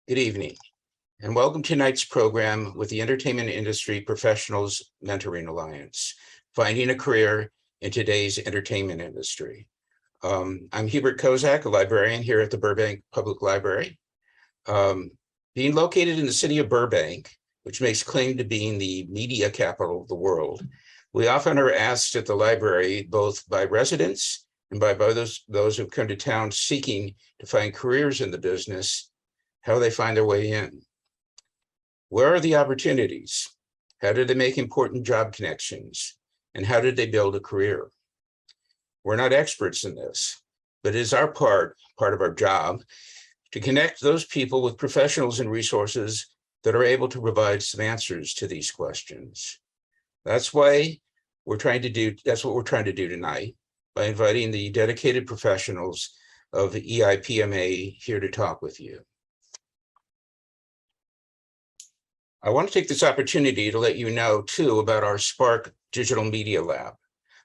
Good evening, and welcome to tonight's program with the Entertainment Industry Professionals Mentoring Alliance, Finding a Career in Today's Entertainment Industry. I'm Hubert Kozak, a librarian here at the Burbank Public Library. Being located in the city of Burbank, which makes claim to being the media capital of the world, we often are asked at the library, both by residents and by those who've come to town seeking to find careers in the business, how they find their way in. Where are the opportunities? How did they make important job connections? And how did they build a career? We're not experts in this, but it is our part of our job to connect those people with professionals and resources that are able to provide some answers to these questions. That's what we're trying to do tonight by inviting the dedicated professionals of the EIPMA here to talk with you. I want to take this opportunity to let you know too about our Spark Digital Media Lab,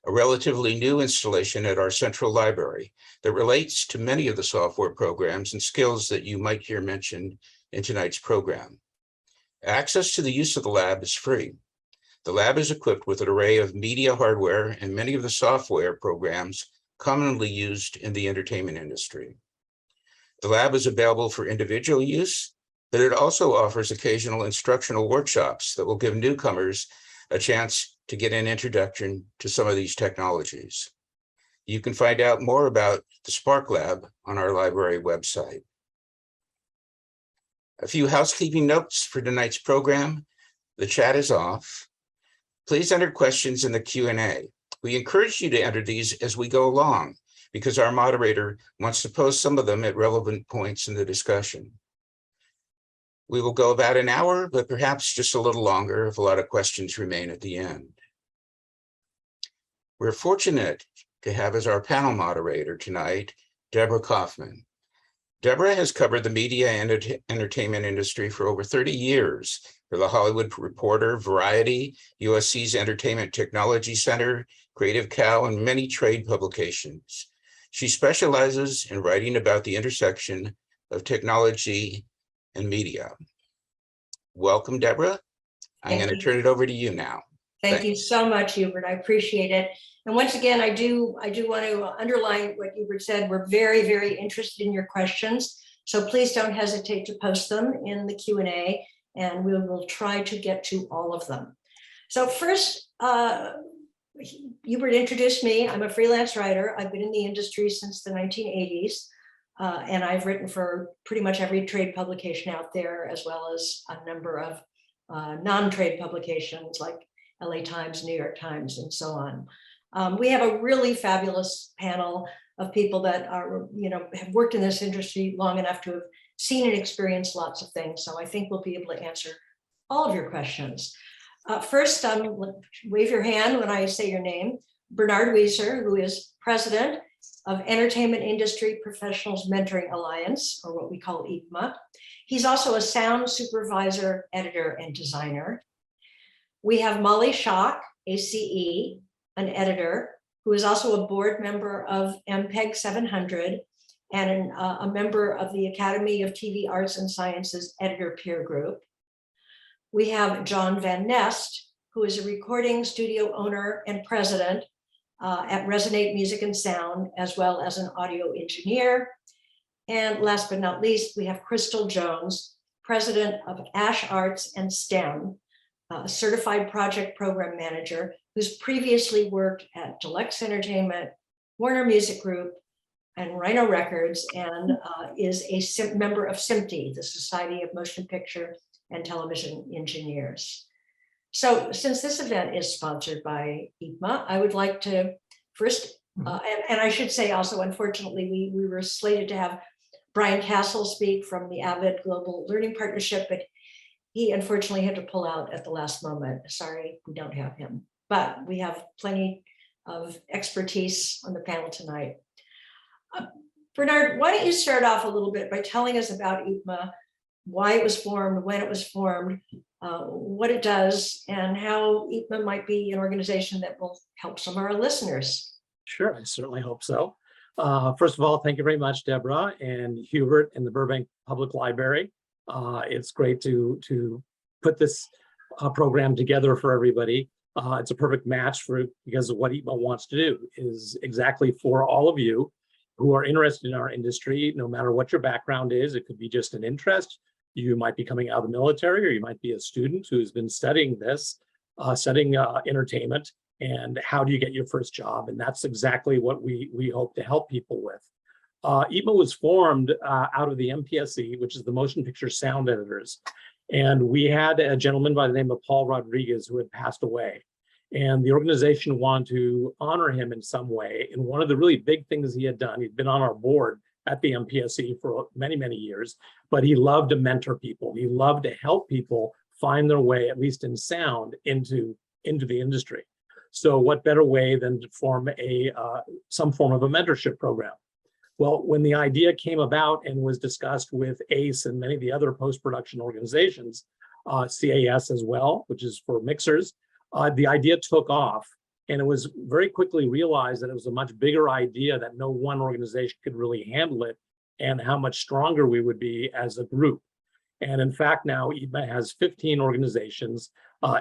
a relatively new installation at our central library that relates to many of the software programs and skills that you might hear mentioned in tonight's program. Access to the use of the lab is free. The lab is equipped with an array of media hardware and many of the software programs commonly used in the entertainment industry. The lab is available for individual use, but it also offers occasional instructional workshops that will give newcomers a chance to get an introduction to some of these technologies. You can find out more about the Spark Lab on our library website. A few housekeeping notes for tonight's program. The chat is off. Please enter questions in the Q&A. We encourage you to enter these as we go along because our moderator wants to post some of them at relevant points in the discussion. We will go about an hour, but perhaps just a little longer if a lot of questions remain at the end. We're fortunate to have as our panel moderator tonight, Deborah Kaufman. Deborah has covered the media and entertainment industry for over 30 years for The Hollywood Reporter, Variety, USC's Entertainment Technology Center, Creative Cow, and many trade publications. She specializes in writing about the intersection of technology and media. Welcome, Deborah. I'm going to turn it over to you now. Thank you so much, Hubert. I appreciate it. And once again, I do want to underline what Hubert said. We're very, very interested in your questions. So please don't hesitate to post them in the Q&A, and we will try to get to all of them. So first, Hubert introduced me. I'm a freelance writer. I've been in the industry since the 1980s. And I've written for pretty much every trade publication out there, as well as a number of non-trade publications like LA Times, New York Times, and so on. We have a really fabulous panel of people that are, have worked in this industry long enough to have seen and experienced lots of things. So I think we'll be able to answer all of your questions. First, wave your hand when I say your name. Bernard Wieser, who is president of Entertainment Industry Professionals Mentoring Alliance, or what we call EIPMA. He's also a sound supervisor, editor, and designer. We have Molly Schock, ACE, an editor, who is also a board member of MPEG 700 and a member of the Academy of TV Arts and Sciences Editor Peer Group. We have John Van Nest, who is a recording studio owner and president at Resonate Music and Sound, as well as an audio engineer. And last but not least, we have Crystal Jones, president of Ash Arts and STEM, a certified project program manager who's previously worked at Deluxe Entertainment, Warner Music Group, and Rhino Records, and is a member of SMPTE, the Society of Motion Picture and Television Engineers. So since this event is sponsored by EIPMA, I would like to first, and I should say also, unfortunately, we were slated to have Brian Castle speak from the AVID Global Learning Partnership, but he unfortunately had to pull out at the last moment. Sorry, we don't have him, but we have plenty of expertise on the panel tonight. Bernard, why don't you start off a little bit by telling us about EIPMA, why it was formed, when it was formed, what it does, and how EIPMA might be an organization that will help some of our listeners. Sure, I certainly hope so. First of all, thank you very much, Deborah and Hubert and the Burbank Public Library It's great to put this program together for everybody. It's a perfect match because of what EIPMA wants to do is exactly for all of you who are interested in our industry, no matter what your background is. It could be just an interest. You might be coming out of the military, or you might be a student who's been studying this, studying entertainment, and how do you get your first job? And that's exactly what we hope to help people with. EIPMA was formed out of the MPSE, which is the Motion Picture Sound Editors. And we had a gentleman by the name of Paul Rodriguez who had passed away. And the organization wanted to honor him in some way. And one of the really big things he had done, he'd been on our board at the MPSE for many, many years, but he loved to mentor people. He loved to help people find their way, at least in sound, into the industry. So what better way than to form some form of a mentorship program? Well, when the idea came about and was discussed with ACE and many of the other post-production organizations, CAS as well, which is for mixers, the idea took off. And it was very quickly realized that it was a much bigger idea, that no one organization could really handle it, and how much stronger we would be as a group. And in fact, now EIPMA has 15 organizations,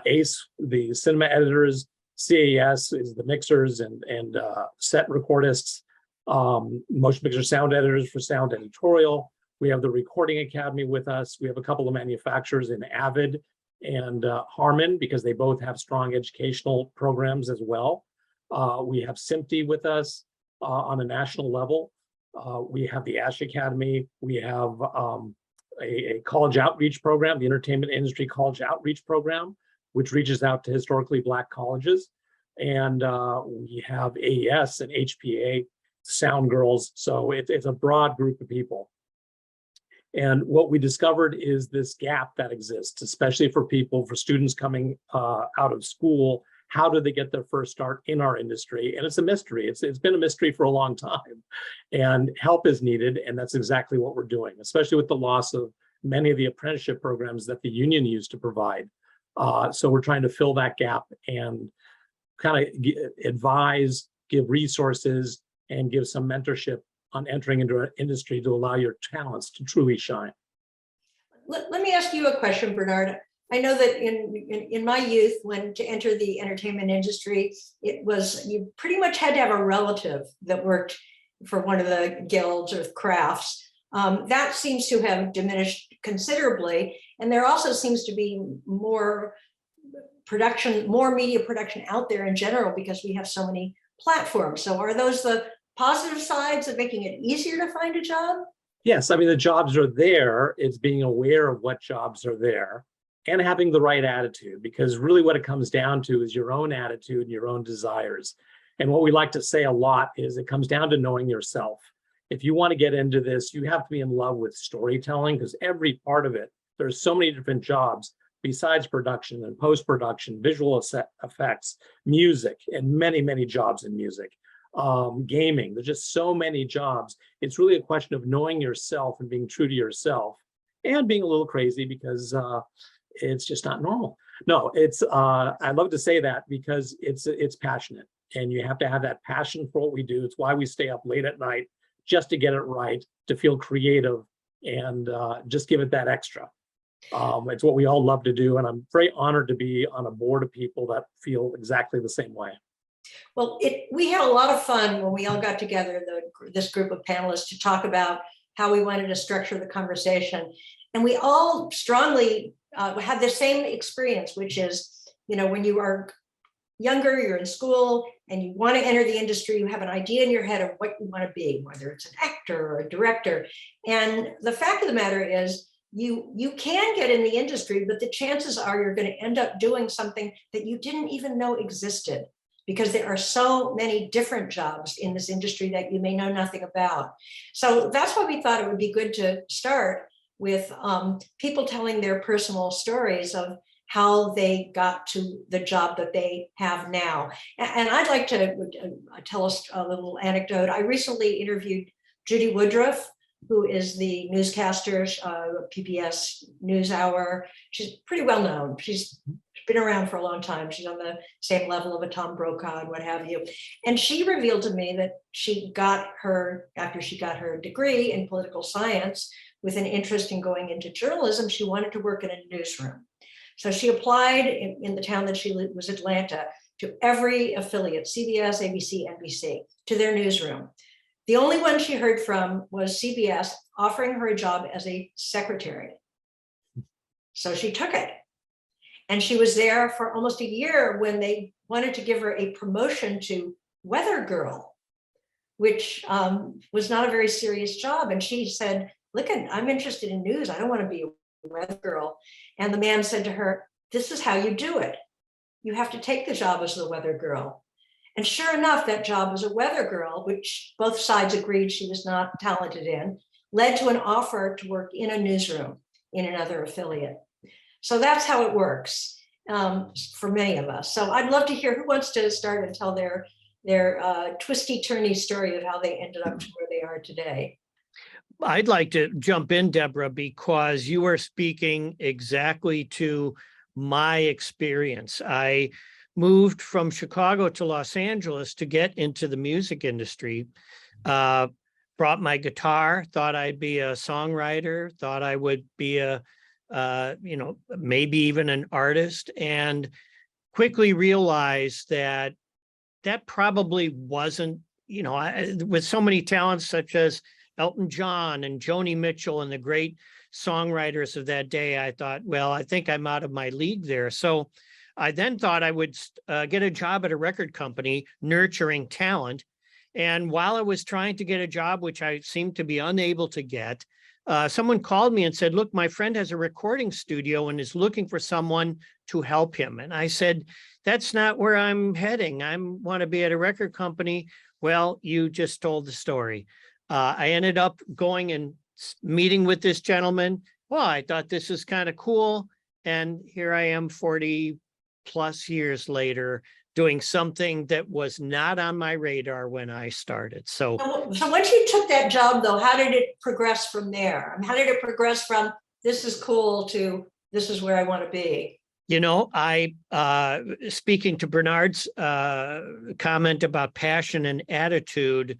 ACE, the cinema editors, CAS is the mixers and set recordists, Motion Picture Sound Editors for sound editorial. We have the Recording Academy with us. We have a couple of manufacturers in Avid and Harman, because they both have strong educational programs as well. We have SMPTE with us on a national level. We have the ASH Academy. We have a college outreach program, the Entertainment Industry College Outreach Program, which reaches out to historically Black colleges. And we have AES and HPA, Sound Girls. So it's a broad group of people. And what we discovered is this gap that exists, especially for students coming out of school. How do they get their first start in our industry? And it's a mystery. It's been a mystery for a long time, and help is needed. And that's exactly what we're doing, especially with the loss of many of the apprenticeship programs that the union used to provide. So we're trying to fill that gap and kind of advise, give resources, and give some mentorship on entering into an industry to allow your talents to truly shine. Let me ask you a question, Bernard. I know that in my youth, when to enter the entertainment industry, it was, you pretty much had to have a relative that worked for one of the guilds or crafts. That seems to have diminished considerably. And there also seems to be more media production out there in general, because we have so many platforms. So are those the positive sides of making it easier to find a job? Yes, I mean, the jobs are there. It's being aware of what jobs are there and having the right attitude, because really what it comes down to is your own attitude and your own desires. And what we like to say a lot is it comes down to knowing yourself. If you want to get into this, you have to be in love with storytelling, because every part of it, there's so many different jobs besides production and post-production, visual effects, music, and many, many jobs in music. Gaming, there's just so many jobs. It's really a question of knowing yourself and being true to yourself, and being a little crazy, because it's just not normal. No, it's I love to say that, because it's passionate, and you have to have that passion for what we do. It's why we stay up late at night, just to get it right, to feel creative, and just give it that extra. It's what we all love to do, and I'm very honored to be on a board of people that feel exactly the same way. Well, we had a lot of fun when we all got together, this group of panelists, to talk about how we wanted to structure the conversation. And we all strongly had the same experience, which is, when you are younger, you're in school, and you want to enter the industry, you have an idea in your head of what you want to be, whether it's an actor or a director. And the fact of the matter is, you can get in the industry, but the chances are you're going to end up doing something that you didn't even know existed, because there are so many different jobs in this industry that you may know nothing about. So that's why we thought it would be good to start with people telling their personal stories of how they got to the job that they have now. And I'd like to tell us a little anecdote. I recently interviewed Judy Woodruff, who is the newscaster, PBS NewsHour. She's pretty well known. She's been around for a long time. She's on the same level of a Tom Brokaw and what have you. And she revealed to me that after she got her degree in political science, with an interest in going into journalism. She wanted to work in a newsroom. So she applied in the town that she lived, was Atlanta, to every affiliate, CBS, ABC, NBC, to their newsroom. The only one she heard from was CBS offering her a job as a secretary. So she took it. And she was there for almost a year when they wanted to give her a promotion to weather girl, which was not a very serious job. And she said, look, I'm interested in news. I don't want to be a weather girl. And the man said to her, this is how you do it. You have to take the job as the weather girl. And sure enough, that job as a weather girl, which both sides agreed she was not talented in, led to an offer to work in a newsroom in another affiliate. So that's how it works for many of us. So I'd love to hear who wants to start and tell their twisty turny story of how they ended up to where they are today. I'd like to jump in, Deborah, because you are speaking exactly to my experience. I moved from Chicago to Los Angeles to get into the music industry. Brought my guitar, thought I'd be a songwriter, thought I would be a, maybe even an artist, and quickly realized that that probably wasn't, with so many talents such as Elton John and Joni Mitchell and the great songwriters of that day, I thought, well, I think I'm out of my league there. So I then thought I would get a job at a record company nurturing talent. And while I was trying to get a job, which I seemed to be unable to get, someone called me and said, look, my friend has a recording studio and is looking for someone to help him. And I said, that's not where I'm heading. I want to be at a record company. Well, you just told the story. I ended up going and meeting with this gentleman. Well, I thought this is kind of cool. And here I am 40 plus years later, doing something that was not on my radar when I started. So once you took that job, though, how did it progress from there? How did it progress from this is cool to this is where I want to be? I speaking to Bernard's comment about passion and attitude,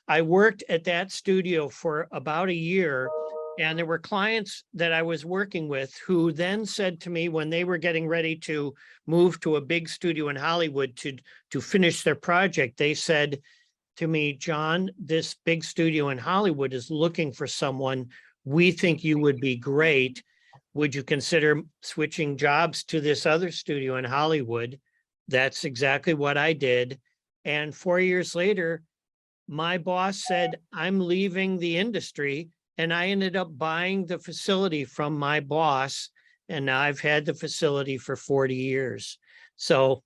I worked at that studio for about a year, and there were clients that I was working with who then said to me when they were getting ready to move to a big studio in Hollywood to finish their project, they said to me, John, this big studio in Hollywood is looking for someone. We think you would be great. Would you consider switching jobs to this other studio in Hollywood? That's exactly what I did. And 4 years later, my boss said, I'm leaving the industry. And I ended up buying the facility from my boss. And now I've had the facility for 40 years. So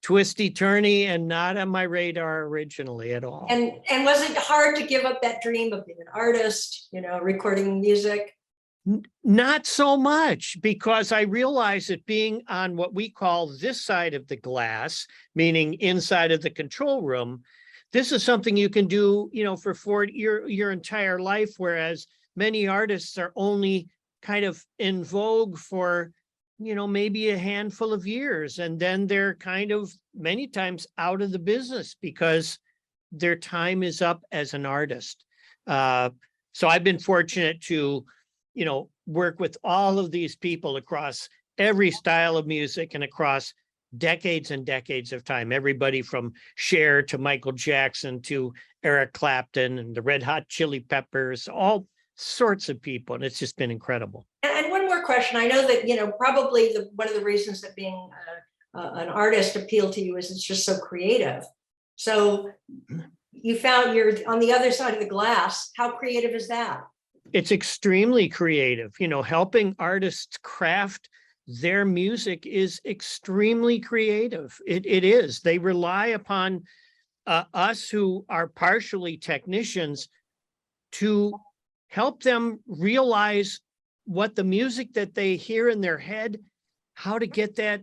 twisty turny and not on my radar originally at all. And was it hard to give up that dream of being an artist, recording music? Not so much, because I realized that being on what we call this side of the glass, meaning inside of the control room, this is something you can do, for your entire life, whereas many artists are only kind of in vogue for, maybe a handful of years, and then they're kind of many times out of the business because their time is up as an artist. So I've been fortunate to, work with all of these people across every style of music and across decades and decades of time, everybody from Cher to Michael Jackson to Eric Clapton and the Red Hot Chili Peppers, all sorts of people. And it's just been incredible. And one more question. I know that, probably one of the reasons that being an artist appealed to you is it's just so creative. So you found you're on the other side of the glass. How creative is that? It's extremely creative. Helping artists craft their music is extremely creative. It is. They rely upon us who are partially technicians to help them realize what the music that they hear in their head, how to get that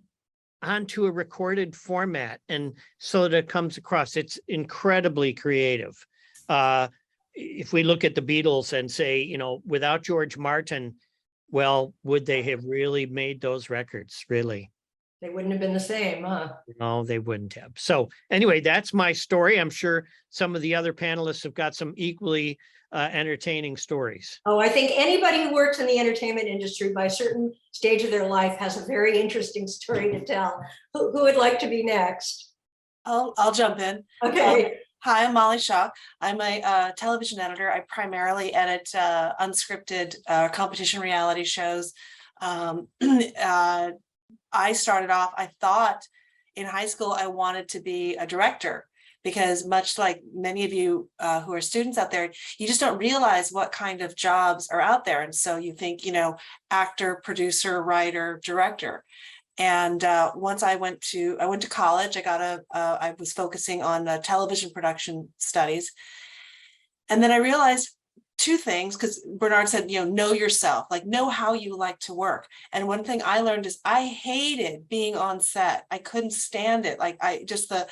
onto a recorded format and so that it comes across. It's incredibly creative. If we look at the Beatles and say, without George Martin, well, would they have really made those records? Really? They wouldn't have been the same, huh? No, they wouldn't have. So anyway, that's my story. I'm sure some of the other panelists have got some equally entertaining stories. Oh, I think anybody who works in the entertainment industry by a certain stage of their life has a very interesting story to tell. Who would like to be next? I'll jump in. Okay. Hi, I'm Molly Shaw. I'm a television editor. I primarily edit unscripted competition reality shows. I started off, I thought in high school I wanted to be a director, because much like many of you who are students out there, you just don't realize what kind of jobs are out there. And so you think, you know, actor, producer, writer, director. And once I went to college, I was focusing on television production studies. And then I realized two things, because Bernard said, you know yourself, like know how you like to work. And one thing I learned is I hated being on set. I couldn't stand it. Like I just the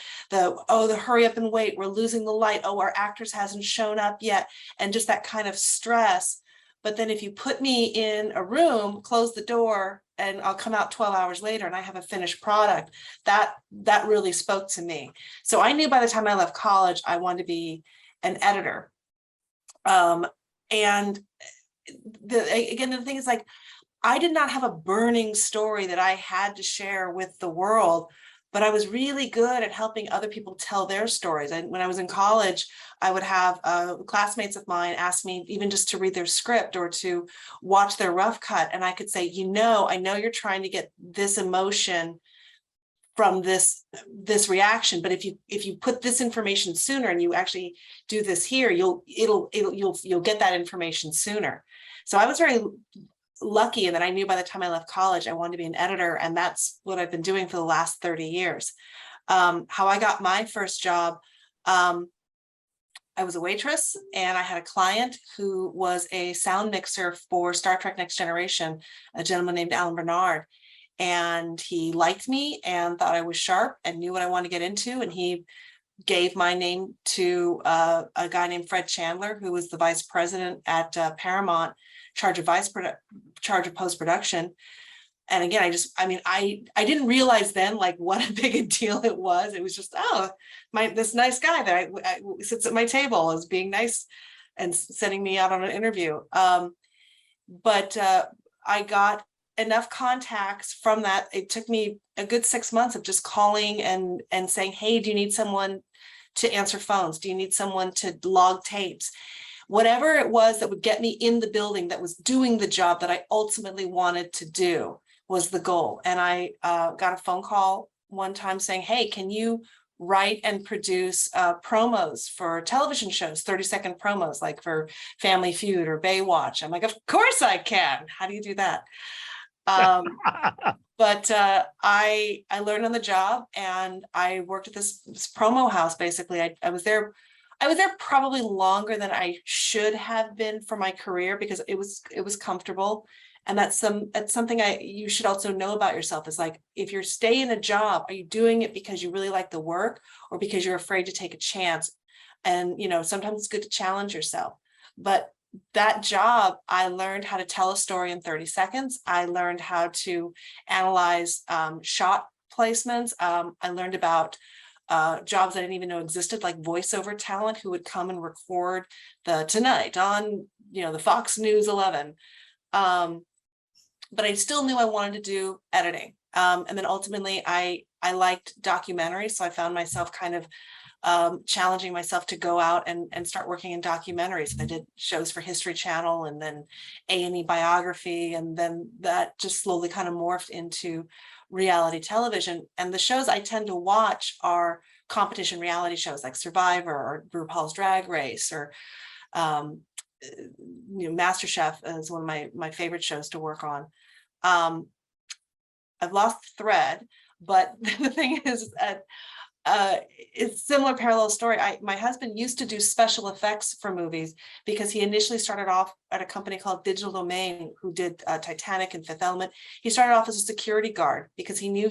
hurry up and wait, we're losing the light. Oh, our actress hasn't shown up yet. And just that kind of stress. But then if you put me in a room, close the door, and I'll come out 12 hours later and I have a finished product, that really spoke to me. So I knew by the time I left college, I wanted to be an editor. And the thing is, like, I did not have a burning story that I had to share with the world, but I was really good at helping other people tell their stories. And when I was in college, I would have classmates of mine ask me even just to read their script or to watch their rough cut. And I could say, I know you're trying to get this emotion from this reaction, but if you put this information sooner and you actually do this here, you'll get that information sooner. So I was very lucky in that I knew by the time I left college I wanted to be an editor, and that's what I've been doing for the last 30 years. How I got my first job, I was a waitress, and I had a client who was a sound mixer for Star Trek Next Generation, a gentleman named Alan Bernard. And he liked me and thought I was sharp and knew what I wanted to get into. And he gave my name to a guy named Fred Chandler, who was the vice president at Paramount, charge of post-production. And again, I didn't realize then like what a big a deal it was. It was just, this nice guy that I sits at my table is being nice and sending me out on an interview. But I got enough contacts from that. It took me a good 6 months of just calling and saying, hey, do you need someone to answer phones? Do you need someone to log tapes? Whatever it was that would get me in the building that was doing the job that I ultimately wanted to do was the goal. And I got a phone call one time saying, hey, can you write and produce promos for television shows, 30-second promos, like for Family Feud or Baywatch? I'm like, of course I can. How do you do that? But I learned on the job, and I worked at this promo house. Basically, I was there probably longer than I should have been for my career, because it was comfortable. And that's something you should also know about yourself, is like, if you're staying in a job, are you doing it because you really like the work or because you're afraid to take a chance? And sometimes it's good to challenge yourself. But that job, I learned how to tell a story in 30 seconds. I learned how to analyze shot placements. I learned about jobs I didn't even know existed, like voiceover talent who would come and record the Tonight on, the Fox News 11. But I still knew I wanted to do editing. And then ultimately I liked documentaries. So I found myself kind of challenging myself to go out and start working in documentaries. I did shows for History Channel and then A&E Biography, and then that just slowly kind of morphed into reality television. And the shows I tend to watch are competition reality shows like Survivor or RuPaul's Drag Race, or MasterChef is one of my favorite shows to work on. I've lost the thread, but the thing is that it's similar parallel story. My husband used to do special effects for movies because he initially started off at a company called Digital Domain, who did Titanic and Fifth Element. He started off as a security guard because he knew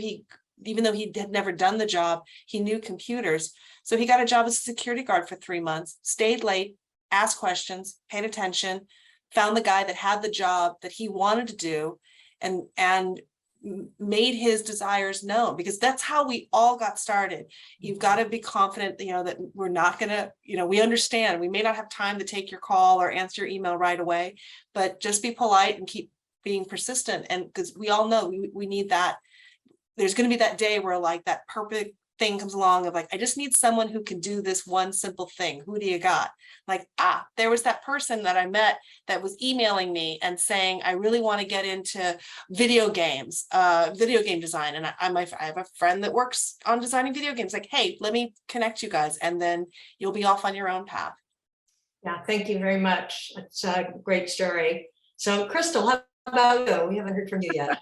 even though he had never done the job, he knew computers. So he got a job as a security guard for 3 months, stayed late, asked questions, paid attention, found the guy that had the job that he wanted to do, and made his desires known, because that's how we all got started. You've got to be confident, that we're not going to, we understand we may not have time to take your call or answer your email right away, but just be polite and keep being persistent. And because we all know we need that. There's going to be that day where like that perfect thing comes along of like, I just need someone who can do this one simple thing. Who do you got? Like, there was that person that I met that was emailing me and saying, I really want to get into video games, video game design. And I have a friend that works on designing video games. Like, hey, let me connect you guys. And then you'll be off on your own path. Yeah, thank you very much. It's a great story. So Crystal, how about you? We haven't heard from you yet.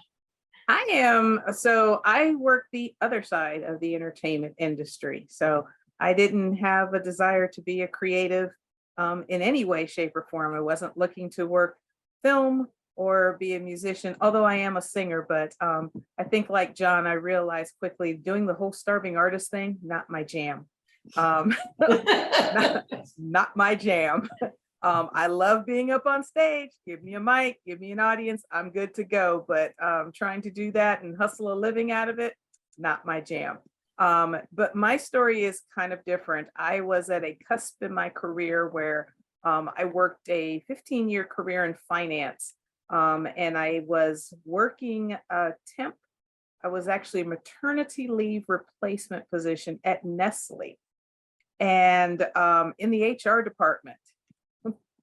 I work the other side of the entertainment industry. So I didn't have a desire to be a creative in any way, shape, or form. I wasn't looking to work film or be a musician, although I am a singer. But I think like John, I realized quickly doing the whole starving artist thing, not my jam. Not my jam. I love being up on stage. Give me a mic, give me an audience, I'm good to go. But trying to do that and hustle a living out of it, not my jam. But my story is kind of different. I was at a cusp in my career where I worked a 15-year career in finance, and I was working a temp. I was actually a maternity leave replacement position at Nestle, and in the HR department,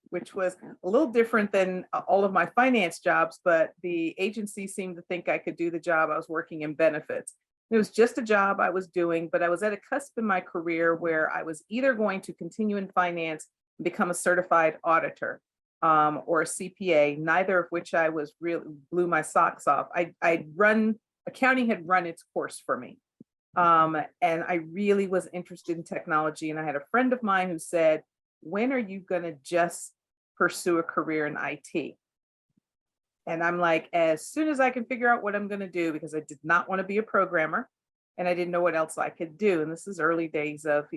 which was a little different than all of my finance jobs, but the agency seemed to think I could do the job. I was working in benefits. It was just a job I was doing, but I was at a cusp in my career where I was either going to continue in finance and become a certified auditor or a CPA, neither of which I was really blew my socks off. Accounting had run its course for me. And I really was interested in technology. And I had a friend of mine who said, when are you going to just pursue a career in IT? And I'm like, as soon as I can figure out what I'm going to do, because I did not want to be a programmer and I didn't know what else I could do. And this is early days of,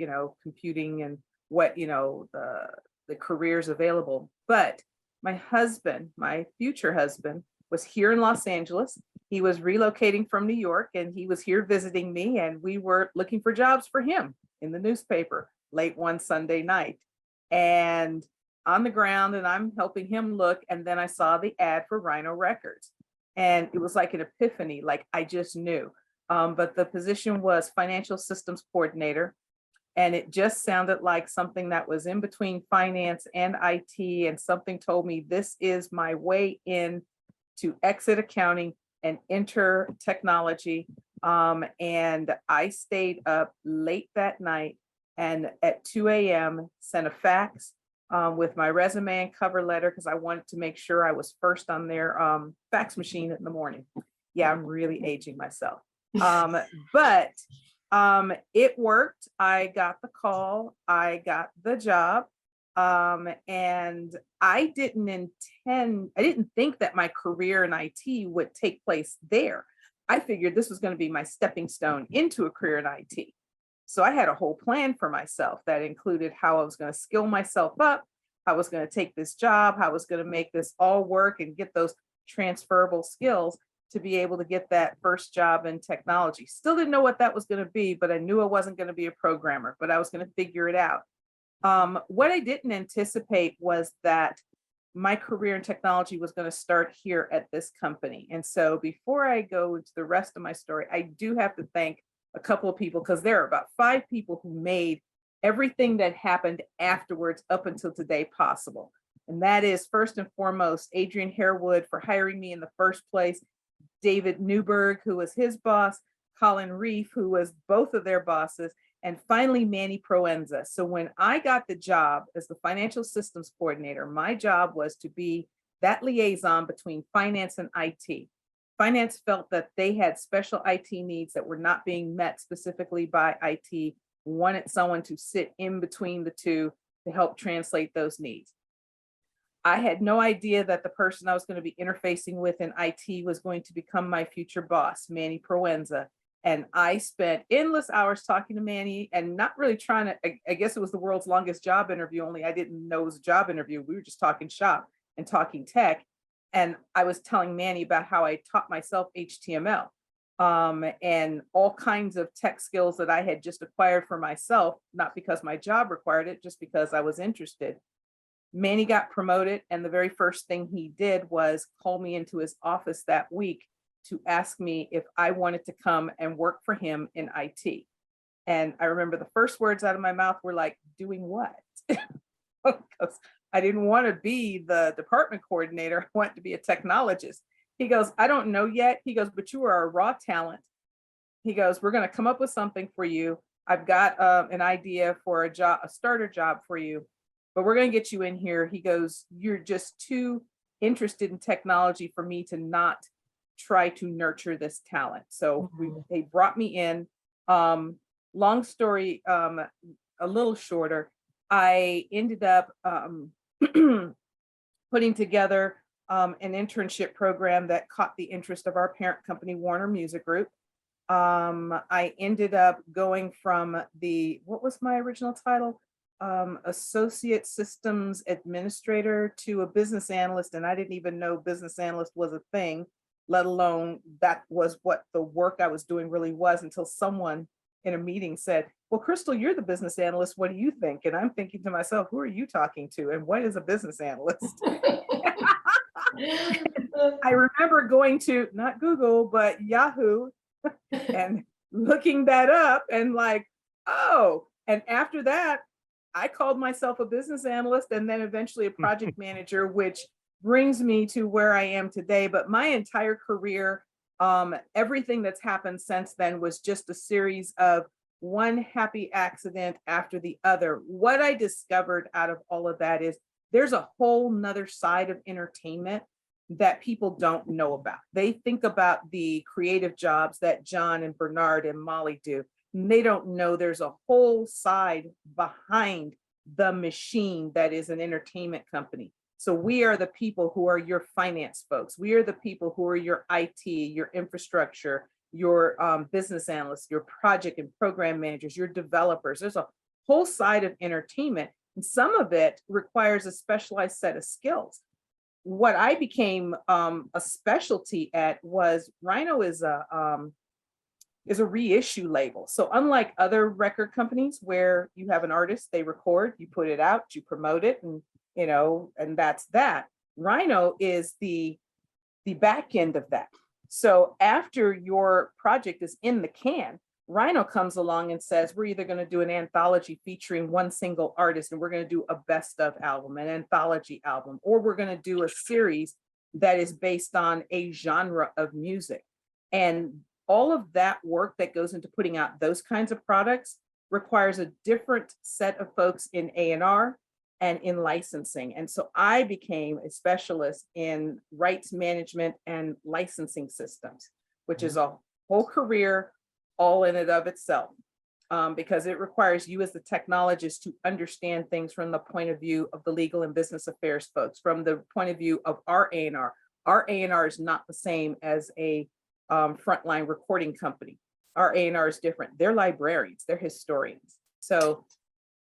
computing and what, the careers available. But my husband, my future husband, was here in Los Angeles. He was relocating from New York and he was here visiting me, and we were looking for jobs for him in the newspaper late one Sunday night. And on the ground, and I'm helping him look. And then I saw the ad for Rhino Records, and it was like an epiphany, like I just knew. But the position was financial systems coordinator. And it just sounded like something that was in between finance and IT. And something told me this is my way in to exit accounting and enter technology. And I stayed up late that night, and at 2 a.m. sent a fax with my resume and cover letter, because I wanted to make sure I was first on their fax machine in the morning. Yeah, I'm really aging myself. But it worked. I got the call, I got the job. And I didn't think that my career in IT would take place there. I figured this was going to be my stepping stone into a career in IT. So I had a whole plan for myself that included how I was going to skill myself up, how I was going to take this job, how I was going to make this all work and get those transferable skills to be able to get that first job in technology. Still didn't know what that was going to be, but I knew I wasn't going to be a programmer, but I was going to figure it out. What I didn't anticipate was that my career in technology was going to start here at this company. And so before I go into the rest of my story, I do have to thank a couple of people, because there are about 5 people who made everything that happened afterwards up until today possible. And that is first and foremost, Adrian Harewood for hiring me in the first place, David Newberg, who was his boss, Colin Reef, who was both of their bosses, and finally Manny Proenza. So when I got the job as the financial systems coordinator, my job was to be that liaison between finance and IT. Finance felt that they had special IT needs that were not being met specifically by IT, wanted someone to sit in between the two to help translate those needs. I had no idea that the person I was going to be interfacing with in IT was going to become my future boss, Manny Proenza. And I spent endless hours talking to Manny and not really trying to, I guess it was the world's longest job interview, only I didn't know it was a job interview. We were just talking shop and talking tech. And I was telling Manny about how I taught myself HTML and all kinds of tech skills that I had just acquired for myself, not because my job required it, just because I was interested. Manny got promoted, and the very first thing he did was call me into his office that week to ask me if I wanted to come and work for him in IT. And I remember the first words out of my mouth were like, doing what? Because I didn't want to be the department coordinator. I wanted to be a technologist. He goes, I don't know yet. He goes, but you are a raw talent. He goes, we're going to come up with something for you. I've got an idea for a job, a starter job for you, but we're going to get you in here. He goes, you're just too interested in technology for me to not try to nurture this talent. So they brought me in. Long story, a little shorter. I ended up putting together an internship program that caught the interest of our parent company, Warner Music Group. I ended up going from what was my original title? Associate Systems Administrator to a business analyst. And I didn't even know business analyst was a thing, let alone that was what the work I was doing really was, until someone in a meeting said, well, Crystal, you're the business analyst. What do you think? And I'm thinking to myself, who are you talking to? And what is a business analyst? I remember going to not Google, but Yahoo and looking that up and like, oh, and after that, I called myself a business analyst and then eventually a project manager, which brings me to where I am today. But my entire career, everything that's happened since then was just a series of one happy accident after the other. What I discovered out of all of that is there's a whole nother side of entertainment that people don't know about. They think about the creative jobs that John and Bernard and Molly do. And they don't know there's a whole side behind the machine that is an entertainment company. So we are the people who are your finance folks. We are the people who are your IT, your infrastructure, your business analysts, your project and program managers, your developers. There's a whole side of entertainment, and some of it requires a specialized set of skills. What I became a specialty at was Rhino is a reissue label. So unlike other record companies where you have an artist, they record, you put it out, you promote it, and and that's that. Rhino is the back end of that. So after your project is in the can, Rhino comes along and says, we're either going to do an anthology featuring one single artist, and we're going to do a best of album, an anthology album, or we're going to do a series that is based on a genre of music. And all of that work that goes into putting out those kinds of products requires a different set of folks in A&R and in licensing. And so I became a specialist in rights management and licensing systems, which is a whole career all in and of itself, because it requires you as the technologist to understand things from the point of view of the legal and business affairs folks, from the point of view of our A&R. Our A&R is not the same as a frontline recording company. Our A&R is different. They're librarians, they're historians. So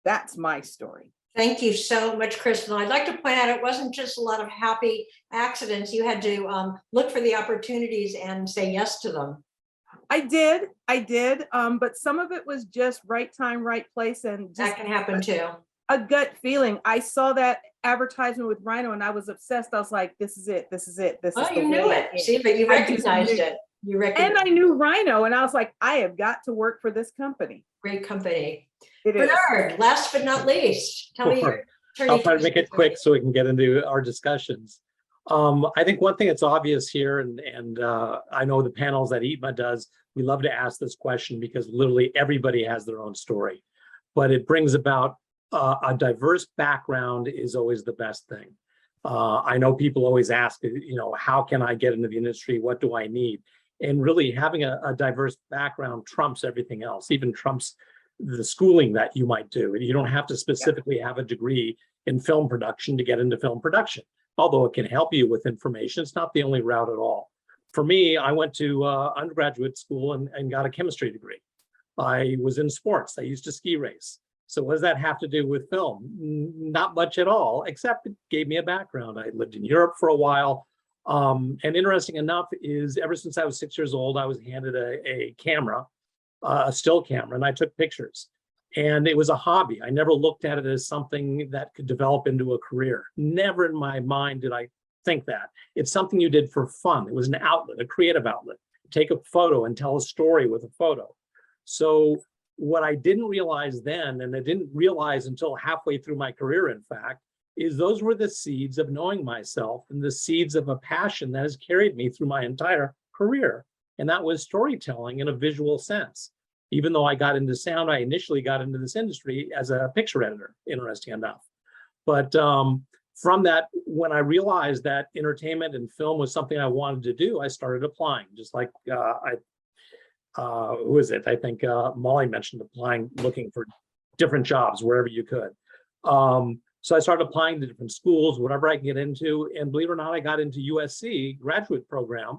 that's my story. Thank you so much, Crystal. I'd like to point out it wasn't just a lot of happy accidents. You had to look for the opportunities and say yes to them. I did. But some of it was just right time, right place. And just that can happen too. A gut feeling. I saw that advertisement with Rhino and I was obsessed. I was like, this is it. This is it. You knew it. See, but you recognized it. You recognized. And I knew Rhino and I was like, I have got to work for this company. Great company. It is. Bernard, last but not least, tell me your I'll try to make it quick so we can get into our discussions. I think one thing that's obvious here, and I know the panels that EIPMA does, we love to ask this question because literally everybody has their own story, but it brings about a diverse background is always the best thing. I know people always ask, how can I get into the industry? What do I need? And really having a diverse background trumps everything else, even trumps the schooling that you might do. You don't have to specifically have a degree in film production to get into film production, although it can help you with information. It's not the only route at all. For me, I went to undergraduate school and got a chemistry degree. I was in sports. I used to ski race. So what does that have to do with film? Not much at all, except it gave me a background. I lived in Europe for a while. And interesting enough is ever since I was 6 years old, I was handed a camera, a still camera, and I took pictures. And it was a hobby. I never looked at it as something that could develop into a career. Never in my mind did I think that. It's something you did for fun. It was an outlet, a creative outlet. Take a photo and tell a story with a photo. So what I didn't realize then, and I didn't realize until halfway through my career, in fact, is those were the seeds of knowing myself and the seeds of a passion that has carried me through my entire career. And that was storytelling in a visual sense. Even though I got into sound, I initially got into this industry as a picture editor, interesting enough. But from that, when I realized that entertainment and film was something I wanted to do, I started applying, just like who is it? I think Molly mentioned applying, looking for different jobs wherever you could. So I started applying to different schools, whatever I can get into. And believe it or not, I got into USC graduate program.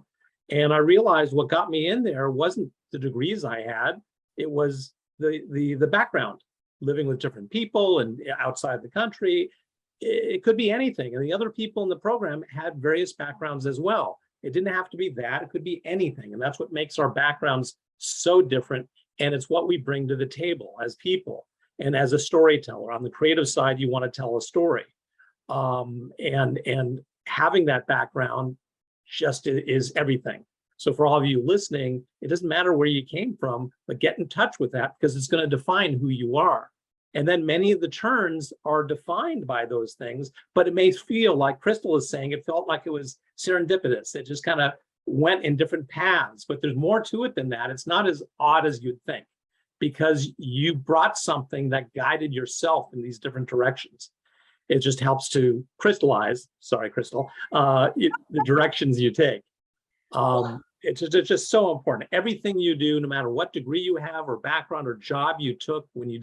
And I realized what got me in there wasn't the degrees I had. It was the background, living with different people and outside the country. It could be anything. And the other people in the program had various backgrounds as well. It didn't have to be that. It could be anything. And that's what makes our backgrounds so different. And it's what we bring to the table as people and as a storyteller. On the creative side, you want to tell a story. And having that background just is everything. So for all of you listening, it doesn't matter where you came from, but get in touch with that because it's going to define who you are. And then many of the turns are defined by those things, but it may feel like Crystal is saying, it felt like it was serendipitous. It just kind of went in different paths, but there's more to it than that. It's not as odd as you'd think because you brought something that guided yourself in these different directions. It just helps to crystallize, sorry, Crystal, the directions you take. It's just so important. Everything you do, no matter what degree you have or background or job you took, when you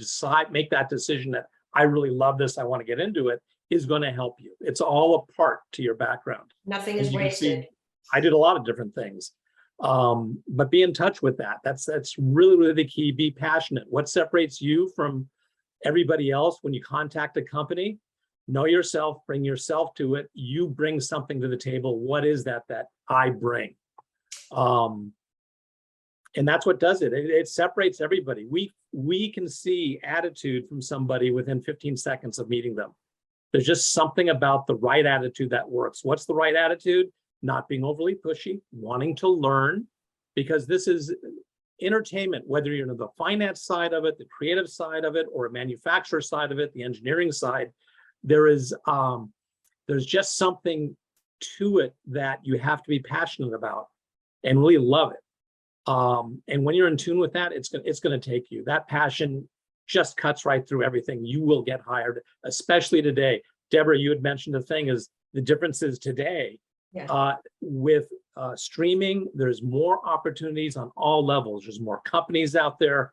make that decision that I really love this, I want to get into it, is going to help you. It's all a part to your background. Nothing is wasted. I did a lot of different things, but be in touch with that. That's really, really the key. Be passionate. What separates you from everybody else when you contact a company? Know yourself, bring yourself to it. You bring something to the table. What is that I bring? And that's what does it. It separates everybody. We can see attitude from somebody within 15 seconds of meeting them. There's just something about the right attitude that works. What's the right attitude? Not being overly pushy, wanting to learn, because this is entertainment, whether you're in the finance side of it, the creative side of it, or a manufacturer side of it, the engineering side, there's just something to it that you have to be passionate about and really love it. And when you're in tune with that, it's going to take you. That passion just cuts right through everything. You will get hired, especially today. Deborah, you had mentioned the thing is the differences today. Yeah. With streaming, there's more opportunities on all levels. There's more companies out there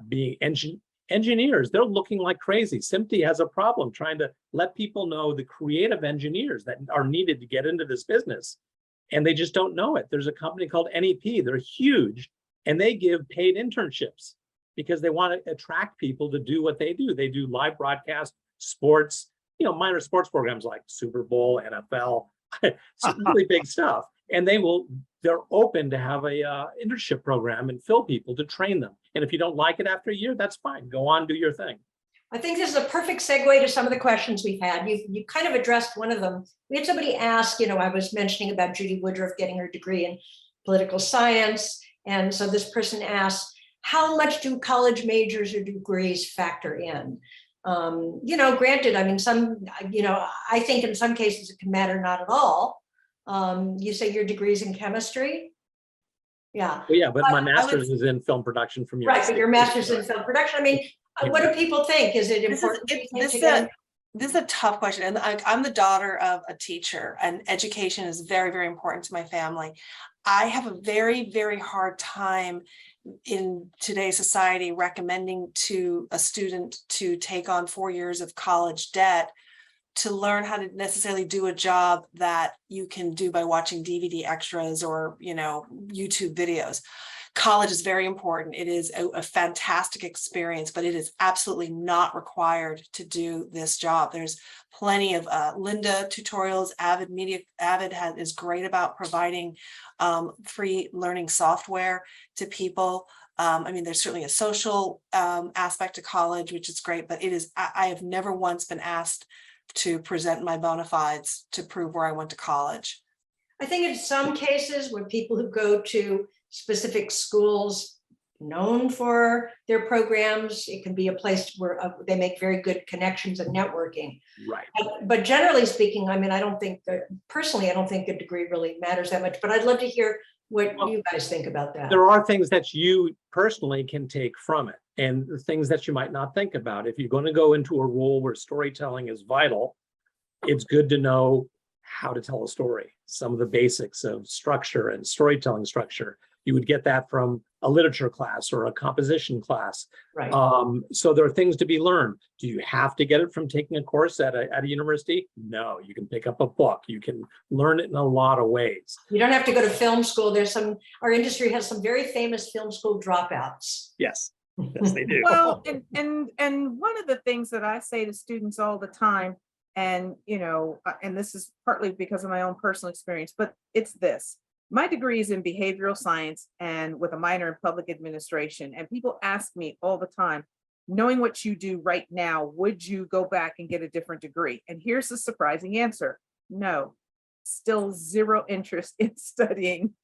being engineers. They're looking like crazy. SMPTE has a problem trying to let people know the creative engineers that are needed to get into this business. And they just don't know it. There's a company called NEP. They're huge, and they give paid internships because they want to attract people to do what they do. They do live broadcast, sports, minor sports programs like Super Bowl, NFL, some really big stuff. And they're open to have a internship program and fill people to train them. And if you don't like it after a year, that's fine. Go on, do your thing. I think this is a perfect segue to some of the questions we've had. You kind of addressed one of them. We had somebody ask, I was mentioning about Judy Woodruff getting her degree in political science. And so this person asked, how much do college majors or degrees factor in? Granted, I think in some cases it can matter not at all. You say your degree's in chemistry? Yeah. Well, yeah, but my master's is in film production from right, but your master's in film production. I mean, what do people think? Is it important? This is a tough question. And I'm the daughter of a teacher, and education is very, very important to my family. I have a very, very hard time in today's society recommending to a student to take on 4 years of college debt to learn how to necessarily do a job that you can do by watching DVD extras or, YouTube videos. college is very important. It is a fantastic experience, but it is absolutely not required to do this job. There's plenty of Linda tutorials. Avid is great about providing free learning software to people. I mean, there's certainly a social aspect to college, which is great, but it is, I have never once been asked to present my bona fides to prove where I went to college. I think in some cases when people who go to specific schools known for their programs, it can be a place where they make very good connections and networking. Right. But generally speaking, I mean, I don't think that, personally, I don't think a degree really matters that much, but I'd love to hear what you guys think about that. There are things that you personally can take from it, and the things that you might not think about. If you're going to go into a role where storytelling is vital, it's good to know how to tell a story. Some of the basics of structure and storytelling structure. You would get that from a literature class or a composition class. Right. So there are things to be learned. Do you have to get it from taking a course at a university? No, you can pick up a book. You can learn it in a lot of ways. You don't have to go to film school. There's some, our industry has some very famous film school dropouts. Yes, yes, they do. Well, and one of the things that I say to students all the time, and and this is partly because of my own personal experience, but it's this. My degree is in behavioral science and with a minor in public administration. And people ask me all the time, knowing what you do right now, would you go back and get a different degree? And here's the surprising answer. No, still zero interest in studying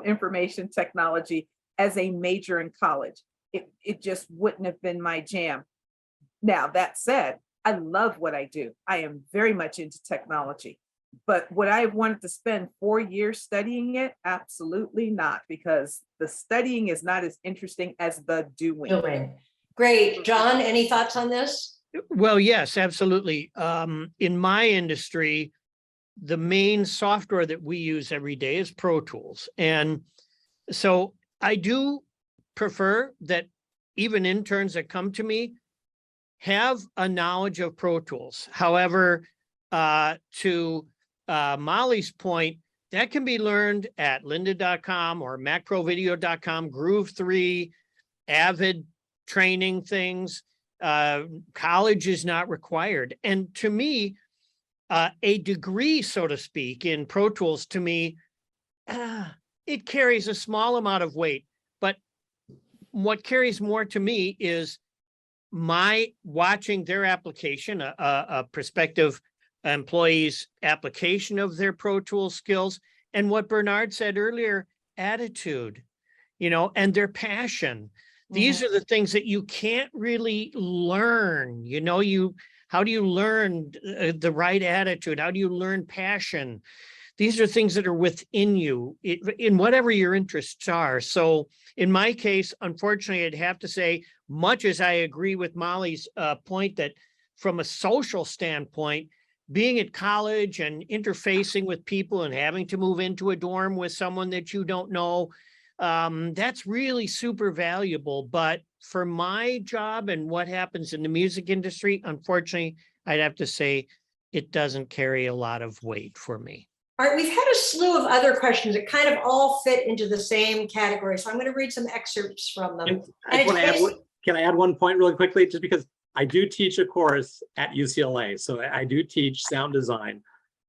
information technology as a major in college. It just wouldn't have been my jam. Now, that said, I love what I do. I am very much into technology. But would I have wanted to spend 4 years studying it? Absolutely not, because the studying is not as interesting as the doing. Great. John, any thoughts on this? Well, yes, absolutely. In my industry, the main software that we use every day is Pro Tools. And so I do prefer that even interns that come to me have a knowledge of Pro Tools. However, to Molly's point, that can be learned at lynda.com or macprovideo.com, Groove 3, Avid training things. College is not required. And to me, a degree, so to speak, in Pro Tools, to me, it carries a small amount of weight. But what carries more to me is my watching their application, a prospective employees' application of their Pro Tools skills, and what Bernard said earlier, attitude, and their passion. These are the things that you can't really learn. How do you learn the right attitude? How do you learn passion? These are things that are within you in whatever your interests are. So in my case, unfortunately, I'd have to say, much as I agree with Molly's point that from a social standpoint, being at college and interfacing with people and having to move into a dorm with someone that you don't know, that's really super valuable. But for my job and what happens in the music industry, unfortunately, I'd have to say it doesn't carry a lot of weight for me. All right, we've had a slew of other questions that kind of all fit into the same category. So I'm going to read some excerpts from them. Can I add one point really quickly? Just because I do teach a course at UCLA. So I do teach sound design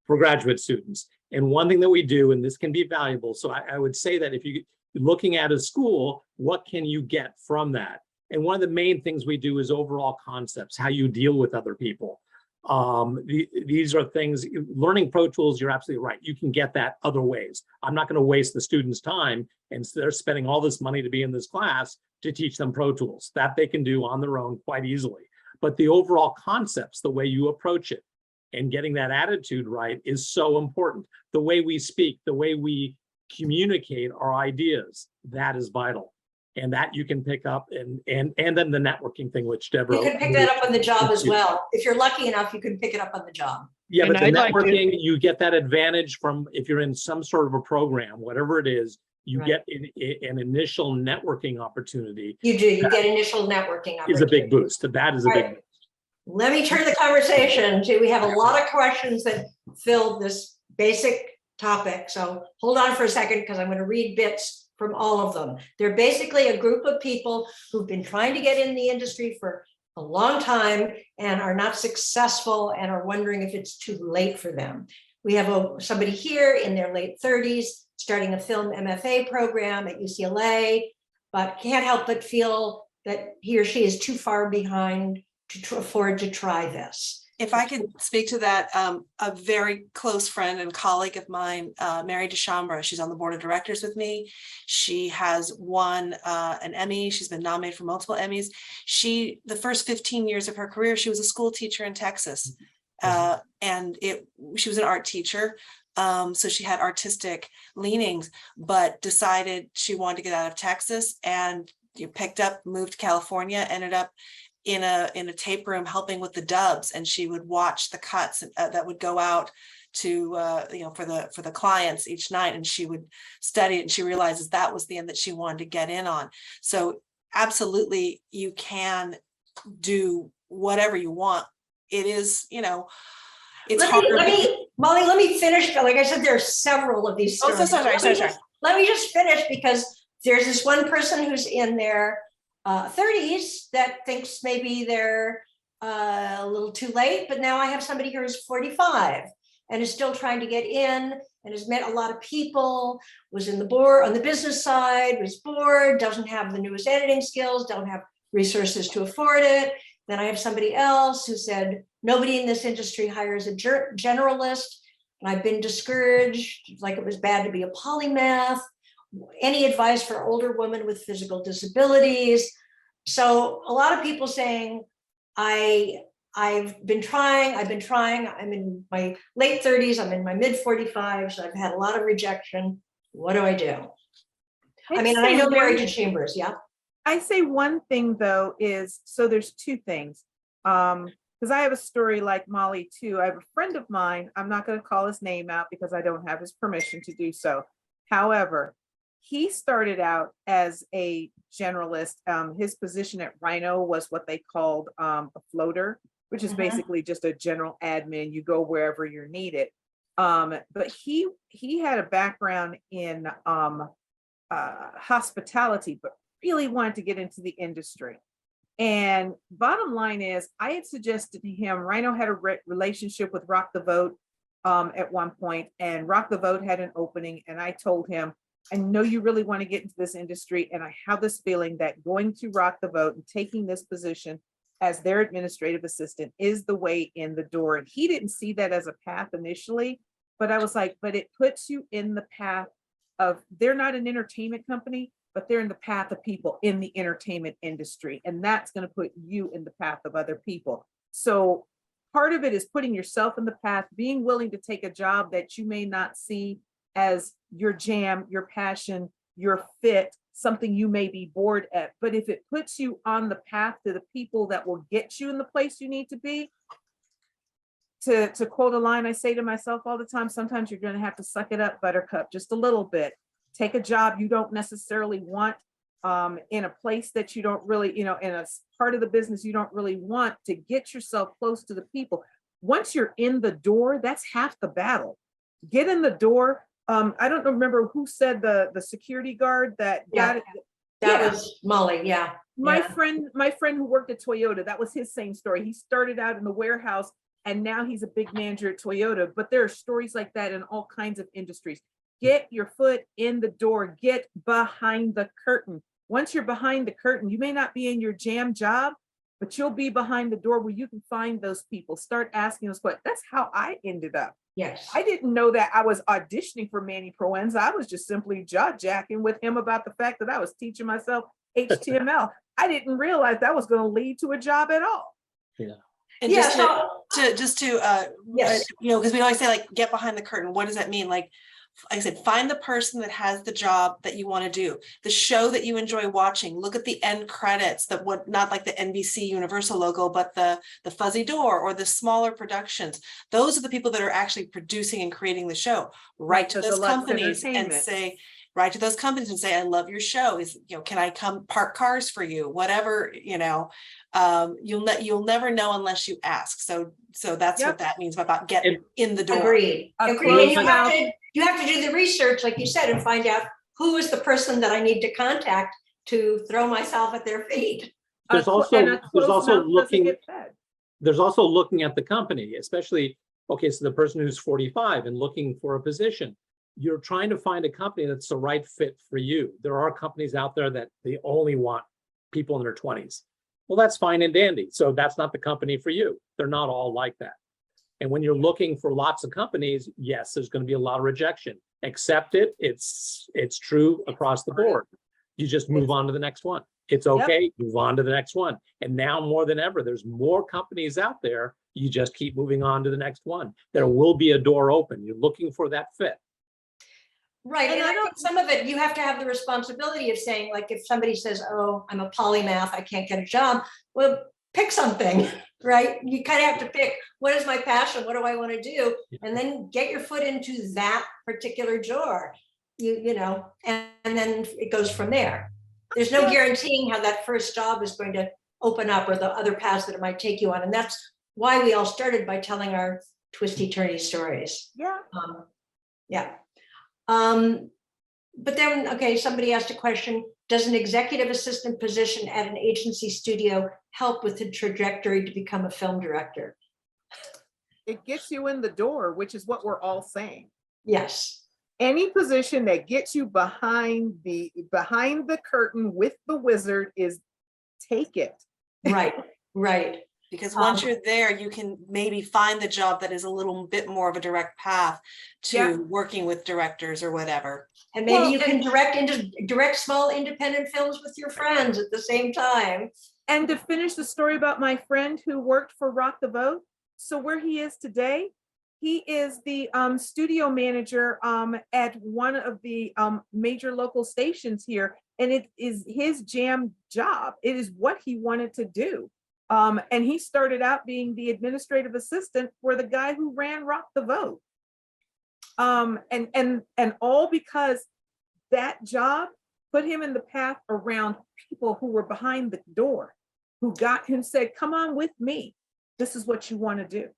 for graduate students. And one thing that we do, and this can be valuable. So I would say that if you're looking at a school, what can you get from that? And one of the main things we do is overall concepts, how you deal with other people. These are things, learning Pro Tools, you're absolutely right. You can get that other ways. I'm not going to waste the students' time and they're spending all this money to be in this class to teach them Pro Tools. That they can do on their own quite easily. But the overall concepts, the way you approach it and getting that attitude right is so important. The way we speak, the way we communicate our ideas, that is vital. And that you can pick up and then the networking thing, which Deborah. You can pick that up on the job as well. If you're lucky enough, you can pick it up on the job. Yeah, but the networking, like you get that advantage from if you're in some sort of a program, whatever it is, you get an initial networking opportunity. You do, you get initial networking opportunity. Is a big boost. That is a big boost. Let me turn the conversation to, we have a lot of questions that filled this basic topic. So hold on for a second, because I'm going to read bits from all of them. They're basically a group of people who've been trying to get in the industry for a long time and are not successful and are wondering if it's too late for them. We have somebody here in their late 30s starting a film MFA program at UCLA, but can't help but feel that he or she is too far behind to afford to try this. If I could speak to that, a very close friend and colleague of mine, Mary DeChambre, she's on the board of directors with me. She has won an Emmy. She's been nominated for multiple Emmys. The first 15 years of her career, she was a school teacher in Texas. And she was an art teacher. So she had artistic leanings, but decided she wanted to get out of Texas and moved to California, ended up in a tape room helping with the dubs, and she would watch the cuts that would go out to for the clients each night, and she would study it, and she realizes that was the end that she wanted to get in on. So absolutely, you can do whatever you want. It is, it's hard. Molly, let me finish. Like I said, there are several of these stories. Oh, sorry. Let me just finish, because there's this one person who's in their 30s that thinks maybe they're a little too late, but now I have somebody here who's 45 and is still trying to get in and has met a lot of people, was in the board on the business side, was bored, doesn't have the newest editing skills, don't have resources to afford it. Then I have somebody else who said, nobody in this industry hires a generalist, and I've been discouraged, like it was bad to be a polymath. Any advice for older women with physical disabilities? So a lot of people saying, I've been trying, I'm in my late 30s, I'm in my mid 45s, I've had a lot of rejection. What do I do? I know Mary DeChambre, yeah. I say one thing though is, so there's two things. Because I have a story like Molly too. I have a friend of mine, I'm not going to call his name out because I don't have his permission to do so. However, he started out as a generalist. His position at Rhino was what they called a floater, which is basically just a general admin. You go wherever you're needed. But he had a background in hospitality, but really wanted to get into the industry. And bottom line is, I had suggested to him, Rhino had a relationship with Rock the Vote at one point, and Rock the Vote had an opening, and I told him, I know you really want to get into this industry, and I have this feeling that going to Rock the Vote and taking this position as their administrative assistant is the way in the door. And he didn't see that as a path initially, but I was like, but it puts you in the path of, they're not an entertainment company, but they're in the path of people in the entertainment industry. And that's going to put you in the path of other people. So part of it is putting yourself in the path, being willing to take a job that you may not see as your jam, your passion, your fit, something you may be bored at. But if it puts you on the path to the people that will get you in the place you need to be, to quote a line I say to myself all the time, sometimes you're going to have to suck it up, buttercup, just a little bit. Take a job you don't necessarily want, in a place that you don't really, in a part of the business you don't really want, to get yourself close to the people. Once you're in the door, that's half the battle. Get in the door. I don't remember who said the security guard that got it. That was Molly, yeah. My friend who worked at Toyota, that was his same story. He started out in the warehouse and now he's a big manager at Toyota. But there are stories like that in all kinds of industries. Get your foot in the door, get behind the curtain. Once you're behind the curtain, you may not be in your jam job, but you'll be behind the door where you can find those people. Start asking those questions. That's how I ended up. Yes. I didn't know that I was auditioning for Manny Proenza. I was just simply jaw-jacking with him about the fact that I was teaching myself HTML. I didn't realize that was going to lead to a job at all. Yeah. And yes. because we always say, like, get behind the curtain. What does that mean? Like I said, find the person that has the job that you want to do, the show that you enjoy watching. Look at the end credits, not like the NBC Universal logo, but the Fuzzy Door or the smaller productions. Those are the people that are actually producing and creating the show. Write to those companies and say, I love your show. Can I come park cars for you? Whatever, you'll never know unless you ask. So that's what that means about getting in the door. Agreed. And you have to do the research, like you said, and find out who is the person that I need to contact to throw myself at their feet? There's And also, a there's close also mouth doesn't looking, get fed. there's also looking at the company, especially, okay, so the person who's 45 and looking for a position, you're trying to find a company that's the right fit for you. There are companies out there that they only want people in their 20s. Well, that's fine and dandy. So that's not the company for you. They're not all like that. And when you're looking for lots of companies, yes, there's going to be a lot of rejection. Accept it. It's true across the board. You just move on to the next one. It's okay, move on to the next one. And now more than ever, there's more companies out there. You just keep moving on to the next one. There will be a door open. You're looking for that fit. Right, And and I I think some of it, you have to have the responsibility of saying, like, if somebody says, oh, I'm a polymath, I can't get a job, well, pick something, right? You kind of have to pick, what is my passion? What do I want to do? And then get your foot into that particular door, you know, and then it goes from there. There's no guaranteeing how that first job is going to open up or the other paths that it might take you on. And that's why we all started by telling our twisty turny stories. Yeah. Yeah. But then, okay, somebody asked a question, does an executive assistant position at an agency studio help with the trajectory to become a film director? It gets you in the door, which is what we're all saying. Yes. Any position that gets you behind the curtain with the wizard is take it. Right, right. Because once you're there, you can maybe find the job that is a little bit more of a direct path to Yeah. working with directors or whatever. And maybe Well, you can direct small independent films with your friends at the same time. And to finish the story about my friend who worked for Rock the Vote, so where he is today, he is the studio manager at one of the major local stations here, and it is his jam job. It is what he wanted to do. And he started out being the administrative assistant for the guy who ran Rock the Vote. And all because that job put him in the path around people who were behind the door, who got him, said, come on with me. This is what you want to do.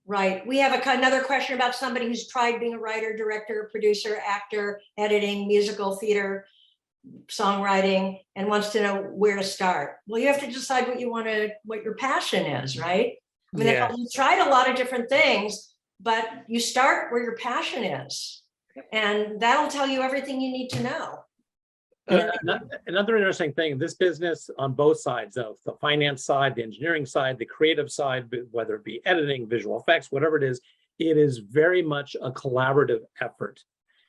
Right. We have another question about somebody who's tried being a writer, director, producer, actor, editing, musical theater, songwriting, and wants to know where to start. Well, you have to decide what your passion is, right? I mean, Yeah. you've tried a lot of different things, but you start where your passion is, and that'll tell you everything you need to know. Another interesting thing, this business on both sides, of the finance side, the engineering side, the creative side, whether it be editing, visual effects, whatever it is very much a collaborative effort.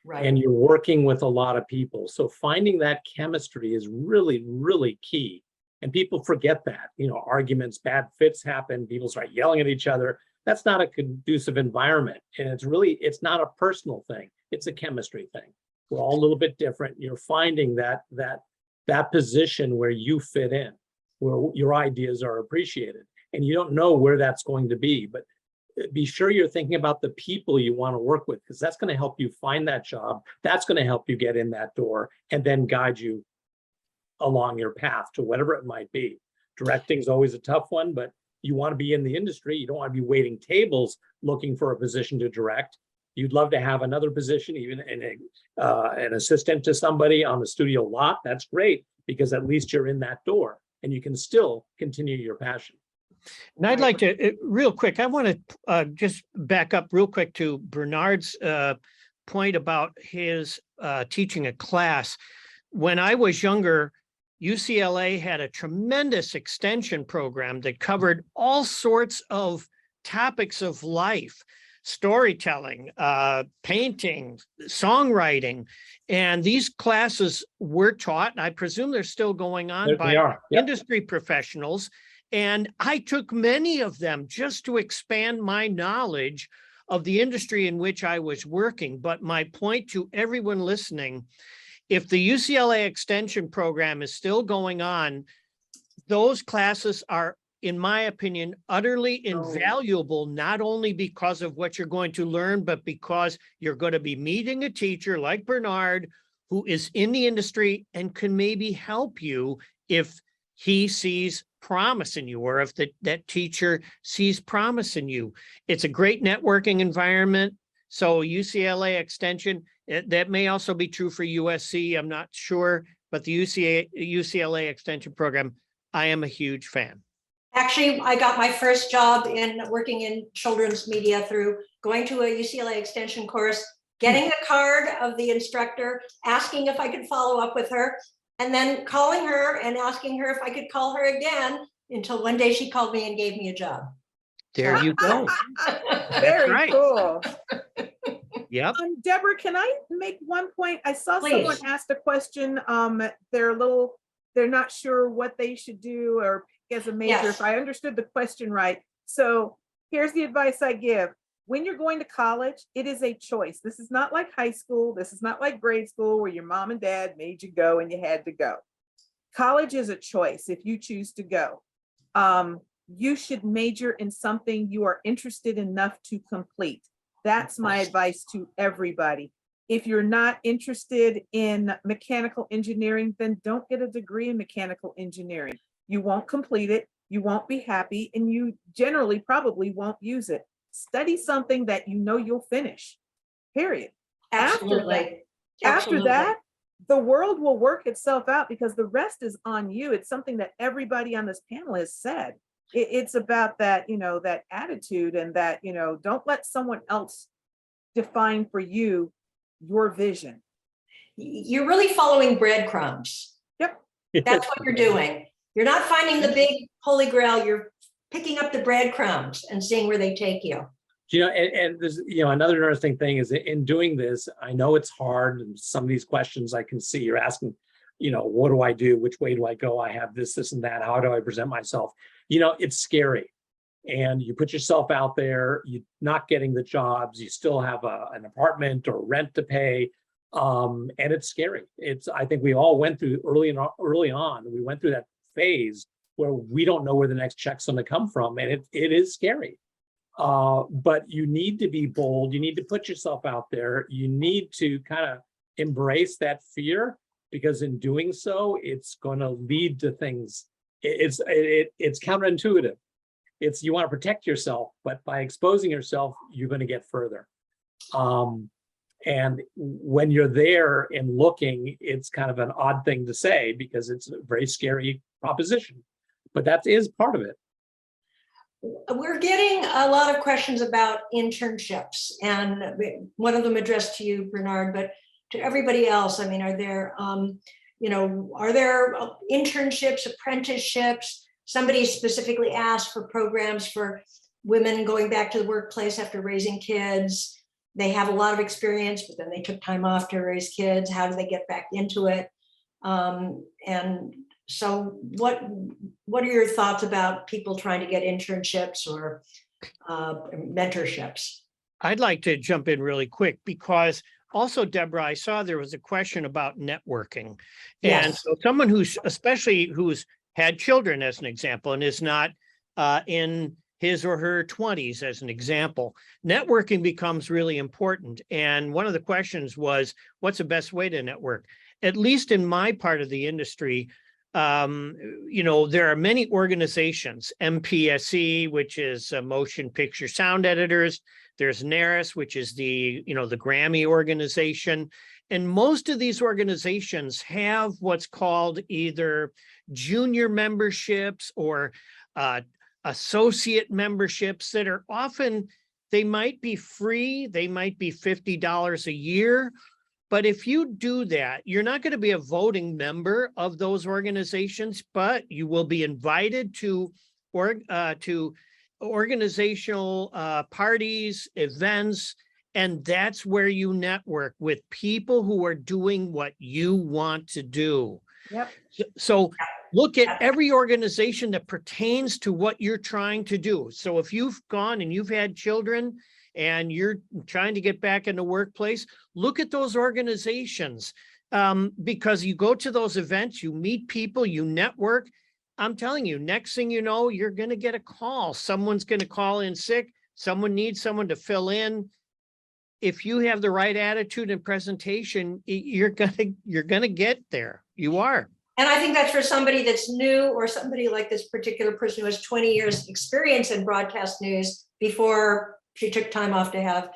Right. And you're working with a lot of people. So finding that chemistry is really, really key. And people forget that, arguments, bad fits happen, people start yelling at each other. That's not a conducive environment. And it's not a personal thing. It's a chemistry thing. We're all a little bit different. You're finding that position where you fit in, where your ideas are appreciated. And you don't know where that's going to be, but be sure you're thinking about the people you want to work with, because that's going to help you find that job. That's going to help you get in that door and then guide you along your path to whatever it might be. Directing is always a tough one, but you want to be in the industry. You don't want to be waiting tables looking for a position to direct. You'd love to have another position, even an assistant to somebody on the studio lot. That's great, because at least you're in that door and you can still continue your passion. And I'd like to, real quick, I want to just back up real quick to Bernard's point about his teaching a class. When I was younger, UCLA had a tremendous extension program that covered all sorts of topics of life, storytelling, painting, songwriting. And these classes were taught, and I presume they're still going on by industry professionals. And I took many of them just to expand my knowledge of the industry in which I was working. But my point to everyone listening, if the UCLA extension program is still going on, those classes are, in my opinion, utterly invaluable, not only because of what you're going to learn, but because you're going to be meeting a teacher like Bernard, who is in the industry and can maybe help you if he sees promise in you, or if that teacher sees promise in you. It's a great networking environment. So UCLA Extension, that may also be true for USC. I'm not sure, but the UCLA Extension program, I am a huge fan. Actually, I got my first job in working in children's media through going to a UCLA Extension course, getting a card of the instructor, asking if I could follow up with her, and then calling her and asking her if I could call her again, until one day she called me and gave me a job. There you go. Very right. cool. Yep. Deborah, can I make one point? I saw someone Please. asked a question. They're not sure what they should do or pick as a major. Yes. If I understood the question right. So here's the advice I give. When you're going to college, it is a choice. This is not like high school. This is not like grade school where your mom and dad made you go and you had to go. College is a choice if you choose to go. You should major in something you are interested enough to complete. That's my advice to everybody. If you're not interested in mechanical engineering, then don't get a degree in mechanical engineering. You won't complete it, you won't be happy, and you generally probably won't use it. Study something that you know you'll finish, period. Absolutely. After that, the world will work itself out because the rest is on you. It's something that everybody on this panel has said. It's about that, that attitude and that, don't let someone else define for you your vision. You're really following breadcrumbs. Yep. That's what you're doing. You're not finding the big holy grail. You're picking up the breadcrumbs and seeing where they take you. And there's, another interesting thing is in doing this, I know it's hard. And some of these questions I can see you're asking, what do I do? Which way do I go? I have this, and that. How do I present myself? It's scary. And you put yourself out there, you're not getting the jobs, you still have an apartment or rent to pay. And it's scary. I think we all went through early on, we went through that phase where we don't know where the next check's going to come from. And it is scary. But you need to be bold. You need to put yourself out there. You need to kind of embrace that fear, because in doing so, it's going to lead to things. It's counterintuitive. You want to protect yourself, but by exposing yourself, you're going to get further. And when you're there and looking, it's kind of an odd thing to say because it's a very scary proposition, but that is part of it. We're getting a lot of questions about internships, and one of them addressed to you, Bernard, but to everybody else. I mean, are there internships, apprenticeships? Somebody specifically asked for programs for women going back to the workplace after raising kids. They have a lot of experience, but then they took time off to raise kids. How do they get back into it? And so what are your thoughts about people trying to get internships or mentorships? I'd like to jump in really quick because also, Deborah, I saw there was a question about networking. Yes. And so someone who's had children, as an example, and is not in his or her 20s, as an example, networking becomes really important. And one of the questions was, what's the best way to network? At least in my part of the industry, there are many organizations, MPSE, which is motion picture sound editors. There's NARIS, which is the Grammy organization. And most of these organizations have what's called either junior memberships or associate memberships that are often, they might be free, they might be $50 a year. But if you do that, you're not going to be a voting member of those organizations, but you will be invited to organizational parties, events, and that's where you network with people who are doing what you want to do. Yep. So look at every organization that pertains to what you're trying to do. So if you've gone and you've had children and you're trying to get back in the workplace, look at those organizations because you go to those events, you meet people, you network. I'm telling you, next thing you know, you're going to get a call. Someone's going to call in sick. Someone needs someone to fill in. If you have the right attitude and presentation, you're gonna get there. You are. And I think that's for somebody that's new or somebody like this particular person who has 20 years experience in broadcast news before she took time off to have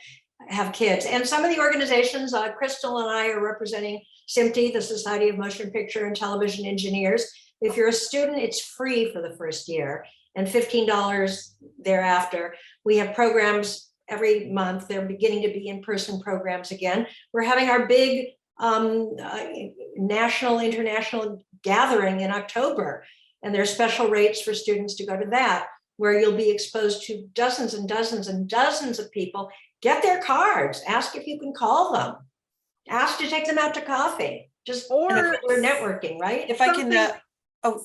have kids. And some of the organizations, Crystal and I are representing SMPTE, the Society of Motion Picture and Television Engineers. If you're a student, it's free for the first year and $15 thereafter. We have programs every month. They're beginning to be in-person programs again. We're having our big national, international gathering in October. And there's special rates for students to go to that, where you'll be exposed to dozens and dozens and dozens of people. Get their cards, ask if you can call them, ask to take them out to coffee, just Or we're networking, right? If I can,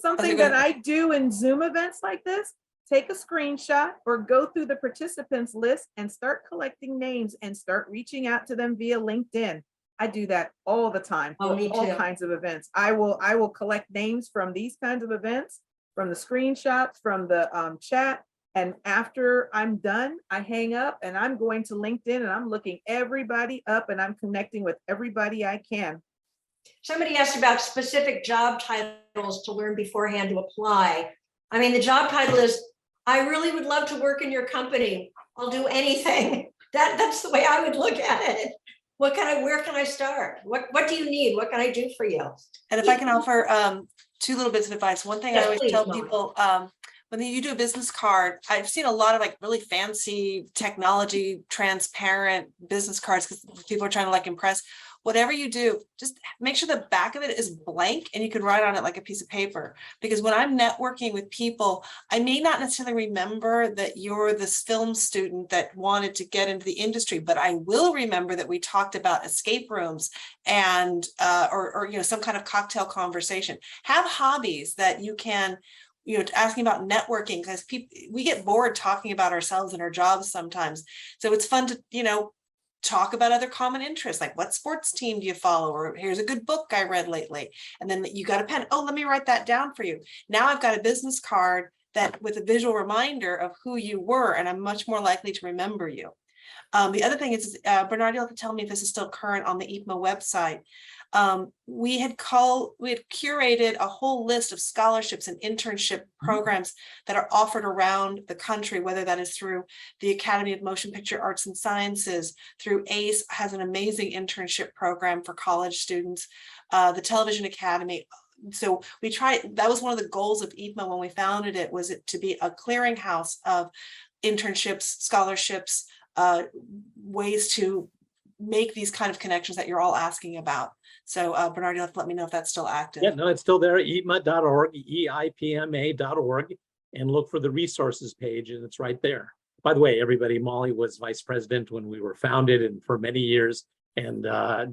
something that I do in Zoom events like this, take a screenshot or go through the participants list and start collecting names and start reaching out to them via LinkedIn. I do that all the time Oh, for me all too. kinds of events. I will collect names from these kinds of events, from the screenshots, from the chat. And after I'm done, I hang up and I'm going to LinkedIn and I'm looking everybody up and I'm connecting with everybody I can. Somebody asked about specific job titles to learn beforehand to apply. I mean, the job title is, I really would love to work in your company. I'll do anything. That's the way I would look at it. Where can I start? What do you need? What can I do for you? and if I can offer two little bits of advice. One thing I Yes, always please, tell Molly. people, when you do a business card, I've seen a lot of like really fancy technology, transparent business cards because people are trying to like impress. Whatever you do, just make sure the back of it is blank and you can write on it like a piece of paper. Because when I'm networking with people, I may not necessarily remember that you're this film student that wanted to get into the industry, but I will remember that we talked about escape rooms and or you know, some kind of cocktail conversation. Have hobbies that you can, you know, asking about networking, because we get bored talking about ourselves and our jobs sometimes. So it's fun to, you know, talk about other common interests, like what sports team do you follow, or here's a good book I read lately. And then you got a pen. Oh, let me write that down for you. Now I've got a business card that with a visual reminder of who you were, and I'm much more likely to remember you. The other thing is, Bernard, you'll have to tell me if this is still current on the EIPMA website. We had curated a whole list of scholarships and internship programs that are offered around the country, whether that is through the Academy of Motion Picture Arts and Sciences, through ACE has an amazing internship program for college students, the Television Academy. So we tried, that was one of the goals of EIPMA when we founded it, was it to be a clearinghouse of internships, scholarships, ways to make these kind of connections that you're all asking about. So Bernard, you'll have to let me know if that's still active. Yeah, no, it's still there, EIPMA.org, EIPMA.org, and look for the resources page, and it's right there. By the way, everybody, Molly was vice president when we were founded and for many years, and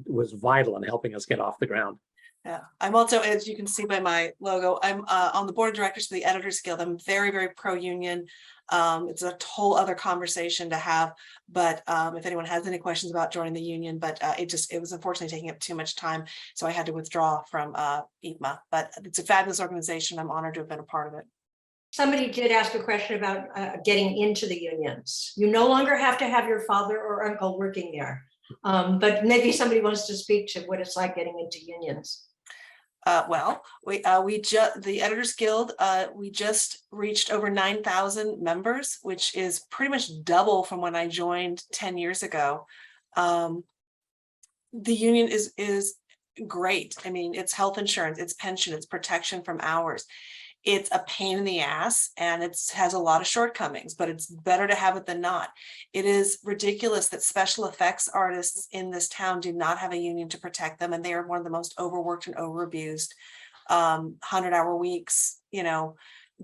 was vital in helping us get off the ground. Yeah, I'm also, as you can see by my logo, I'm on the board of directors for the Editors Guild. I'm very, very pro-union. It's a whole other conversation to have, but if anyone has any questions about joining the union, but it was unfortunately taking up too much time, so I had to withdraw from EIPMA. But it's a fabulous organization. I'm honored to have been a part of it. Somebody did ask a question about getting into the unions. You no longer have to have your father or uncle working there, but maybe somebody wants to speak to what it's like getting into unions. Well, the Editors Guild, we just reached over 9,000 members, which is pretty much double from when I joined 10 years ago. The union is great. I mean, it's health insurance, it's pension, it's protection from hours. It's a pain in the ass and it has a lot of shortcomings, but it's better to have it than not. It is ridiculous that special effects artists in this town do not have a union to protect them, and they are one of the most overworked and overabused. 100-hour weeks, you know,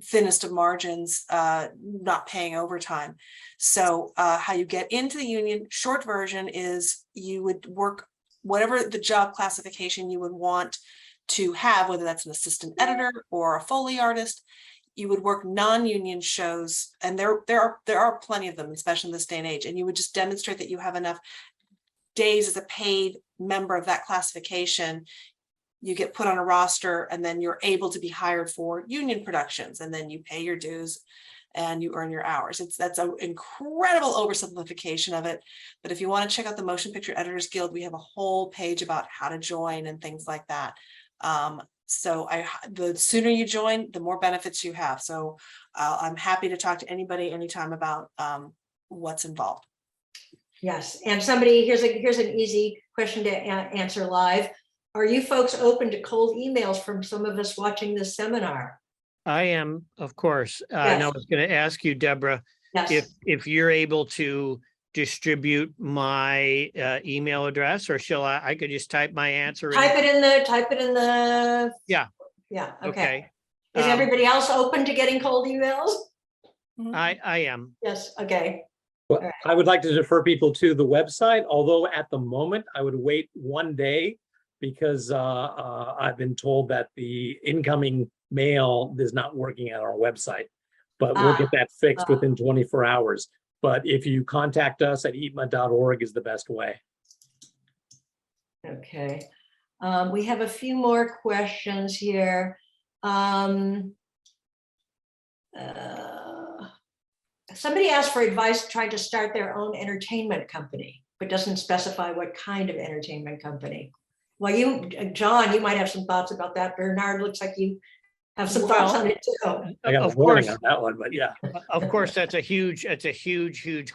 thinnest of margins, not paying overtime. So how you get into the union, short version is you would work whatever the job classification you would want to have, whether that's an assistant editor or a Foley artist. You would work non-union shows, and there are plenty of them, especially in this day and age, and you would just demonstrate that you have enough days as a paid member of that classification. You get put on a roster, and then you're able to be hired for union productions, and then you pay your dues and you earn your hours. That's an incredible oversimplification of it. But if you want to check out the Motion Picture Editors Guild, we have a whole page about how to join and things like that. So the sooner you join, the more benefits you have. So I'm happy to talk to anybody anytime about what's involved. Yes, and somebody, here's an easy question to answer live. Are you folks open to cold emails from some of us watching this seminar? I am, of course. And I Yes. was going to ask you, Deborah, Yes, if you're able to distribute my email address, or shall I could just type my answer in. type it in the. Yeah. Yeah, okay. Okay. Is everybody else open to getting cold emails? I am. Yes, okay. Well, Alright. I would like to defer people to the website, although at the moment I would wait one day because I've been told that the incoming mail is not working at our website. But we'll get that fixed within 24 hours. But if you contact us at eipma.org is the best way. Okay. We have a few more questions here. Somebody asked for advice trying to start their own entertainment company, but doesn't specify what kind of entertainment company. Well, you, John, you might have some thoughts about that. Bernard, looks like you have some thoughts on it too. I got a Of warning course, on that one, but yeah. of course, that's a huge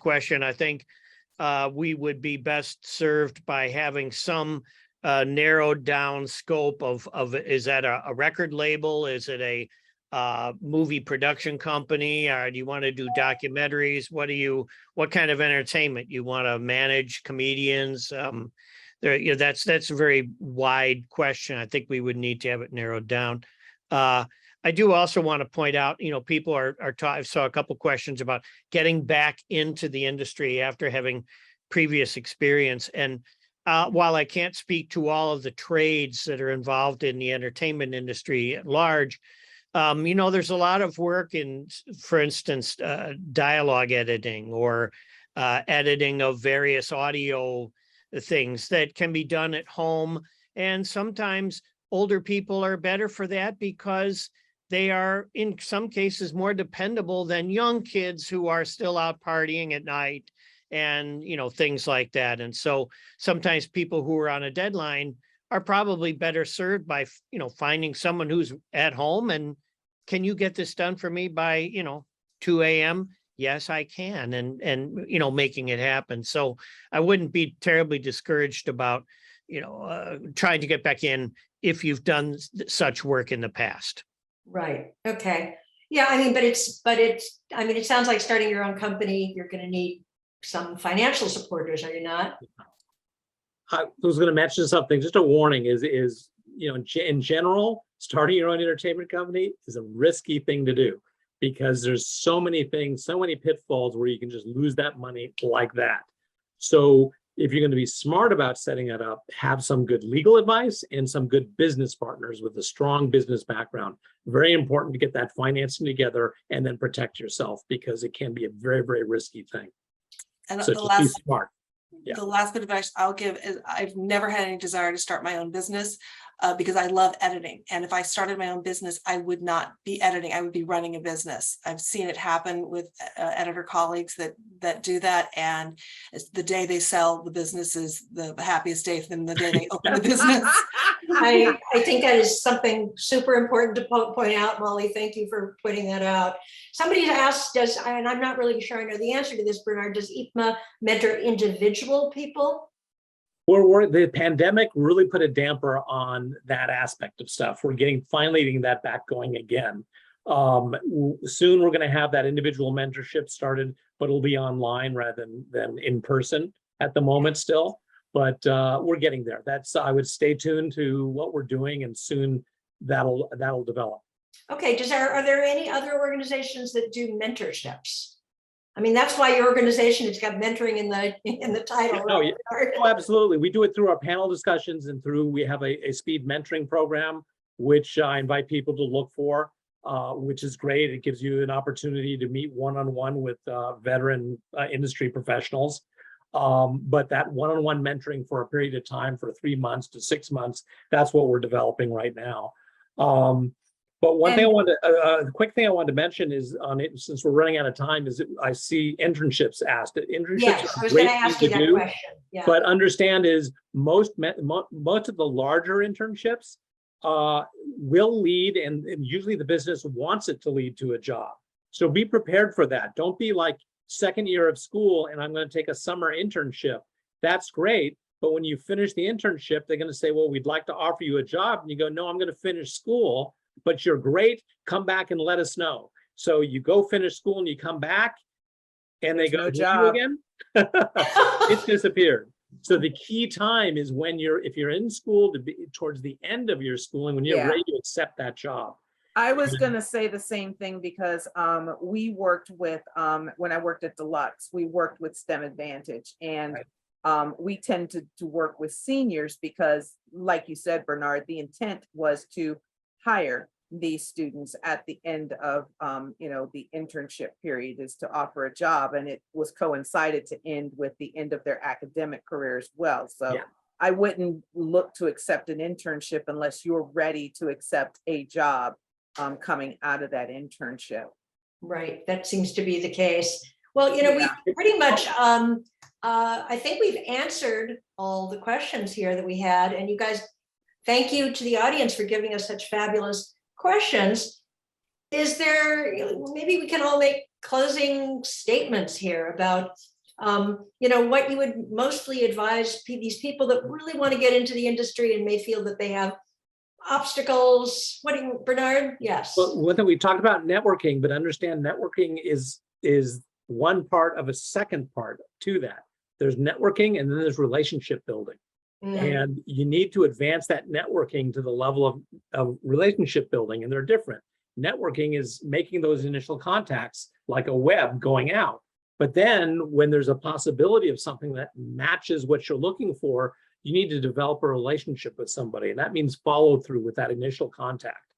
question. I think we would be best served by having some narrowed down scope of is that a record label? Is it a movie production company, or do you want to do documentaries? What kind of entertainment you want to manage? Comedians? There, that's a very wide question. I think we would need to have it narrowed down. I do also want to point out, people are I saw a couple questions about getting back into the industry after having previous experience. And while I can't speak to all of the trades that are involved in the entertainment industry at large, there's a lot of work in, for instance, dialogue editing or editing of various audio things that can be done at home. And sometimes older people are better for that because they are, in some cases, more dependable than young kids who are still out partying at night and, things like that. And so sometimes people who are on a deadline are probably better served by, finding someone who's at home and, can you get this done for me by, 2 a.m.? Yes, I can. And, making it happen. So I wouldn't be terribly discouraged about, trying to get back in if you've done such work in the past. Right, okay. Yeah, but it sounds like starting your own company, you're going to need some financial supporters, are you not? I was going to mention something, just a warning is, in general, starting your own entertainment company is a risky thing to do because there's so many things, so many pitfalls where you can just lose that money like that. So if you're going to be smart about setting it up, have some good legal advice and some good business partners with a strong business background. Very important to get that financing together and then protect yourself because it can be a very, very risky thing. And So just be smart. Yeah. The last bit of advice I'll give is I've never had any desire to start my own business because I love editing. And if I started my own business, I would not be editing. I would be running a business. I've seen it happen with editor colleagues that do that. And it's the day they sell the business is the happiest day for them, the day they open the business. I think that is something super important to point out, Molly. Thank you for pointing that out. Somebody asked, and I'm not really sure I know the answer to this, Bernard, does EIPMA mentor individual people? The pandemic really put a damper on that aspect of stuff. We're finally getting that back going again. Soon we're going to have that individual mentorship started, but it'll be online rather than in person at the moment still. But we're getting there. I would stay tuned to what we're doing, and soon that'll develop. Okay, are there any other organizations that do mentorships? That's why your organization has got mentoring in the title. Oh, right? yeah. Oh, absolutely. We do it through our panel discussions and we have a speed mentoring program, which I invite people to look for, which is great. It gives you an opportunity to meet one-on-one with veteran industry professionals. But that one-on-one mentoring for a period of time, for 3 months to 6 months, that's what we're developing right now. But one thing the quick thing I wanted to mention is on it, since we're running out of time, is that I see internships asked. Internships Yes, I are was great going to ask you thing that to do, question. Yeah. but understand is most of the larger internships will lead, and usually the business wants it to lead to a job. So be prepared for that. Don't be like second year of school and I'm going to take a summer internship. That's great. But when you finish the internship, they're going to say, well, we'd like to offer you a job. And you go, no, I'm going to finish school, but you're great. Come back and let us know. So you go finish school and you come back and they There's go, no "Did you job." again?" It's disappeared. So the key time is when if you're in school to be towards the end of your schooling, when you're Yeah. ready to accept that job. I was gonna say the same thing because we worked with when I worked at Deluxe, we worked with STEM Advantage, and we tend to work with seniors because, like you said, Bernard, the intent was to hire these students at the end of the internship period, is to offer a job, and it was coincided to end with the end of their academic career as well. So Yeah. I wouldn't look to accept an internship unless you're ready to accept a job coming out of that internship. Right, that seems to be the case. Well, you know, Yeah. we pretty much, I think we've answered all the questions here that we had, and you guys, thank you to the audience for giving us such fabulous questions. Is there, maybe we can all make closing statements here about, what you would mostly advise these people that really want to get into the industry and may feel that they have obstacles. What do you, Bernard? Yes. Well, whether we talked about networking, but understand networking is one part of a second part to that. There's networking and then there's relationship building. Mm. And you need to advance that networking to the level of relationship building, and they're different. Networking is making those initial contacts like a web going out. But then when there's a possibility of something that matches what you're looking for, you need to develop a relationship with somebody. And that means follow through with that initial contact.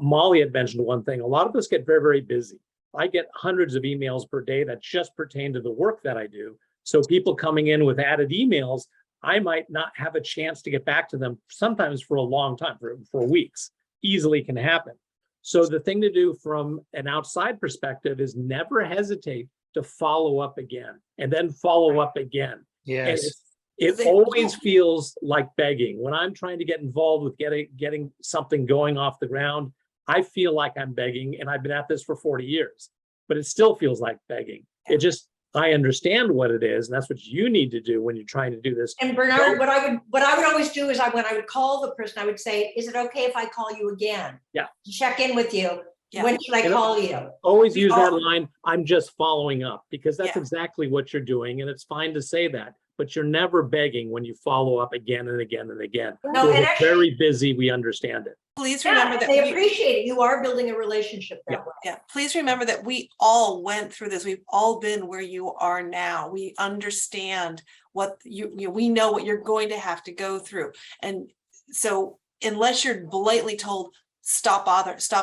Molly had mentioned one thing. A lot of us get very, very busy. I get hundreds of emails per day that just pertain to the work that I do. So people coming in with added emails, I might not have a chance to get back to them sometimes for a long time, for weeks. Easily can happen. So the thing to do from an outside perspective is never hesitate to follow up again and then follow up again. Yes. And it always feels like begging. When I'm trying to get involved with getting something going off the ground, I feel like I'm begging, and I've been at this for 40 years, but it still feels like begging. It just, I understand what it is, and that's what you need to do when you're trying to do this. And Bernard, what I would always do is when I would call the person, I would say, is it okay if I call you again? Yeah. To check in with you. Yeah. When should I call you? Always use that line, I'm just following up, because that's Yeah. exactly what you're doing. And it's fine to say that, but you're never begging when you follow up again and again and again. No, We're and actually, very busy, we understand it. Please yeah, remember that they we, appreciate it. You are building a relationship that way. yeah, please remember that we all went through this. We've all been where you are now. We understand what we know what you're going to have to go through. And so unless you're blatantly told, stop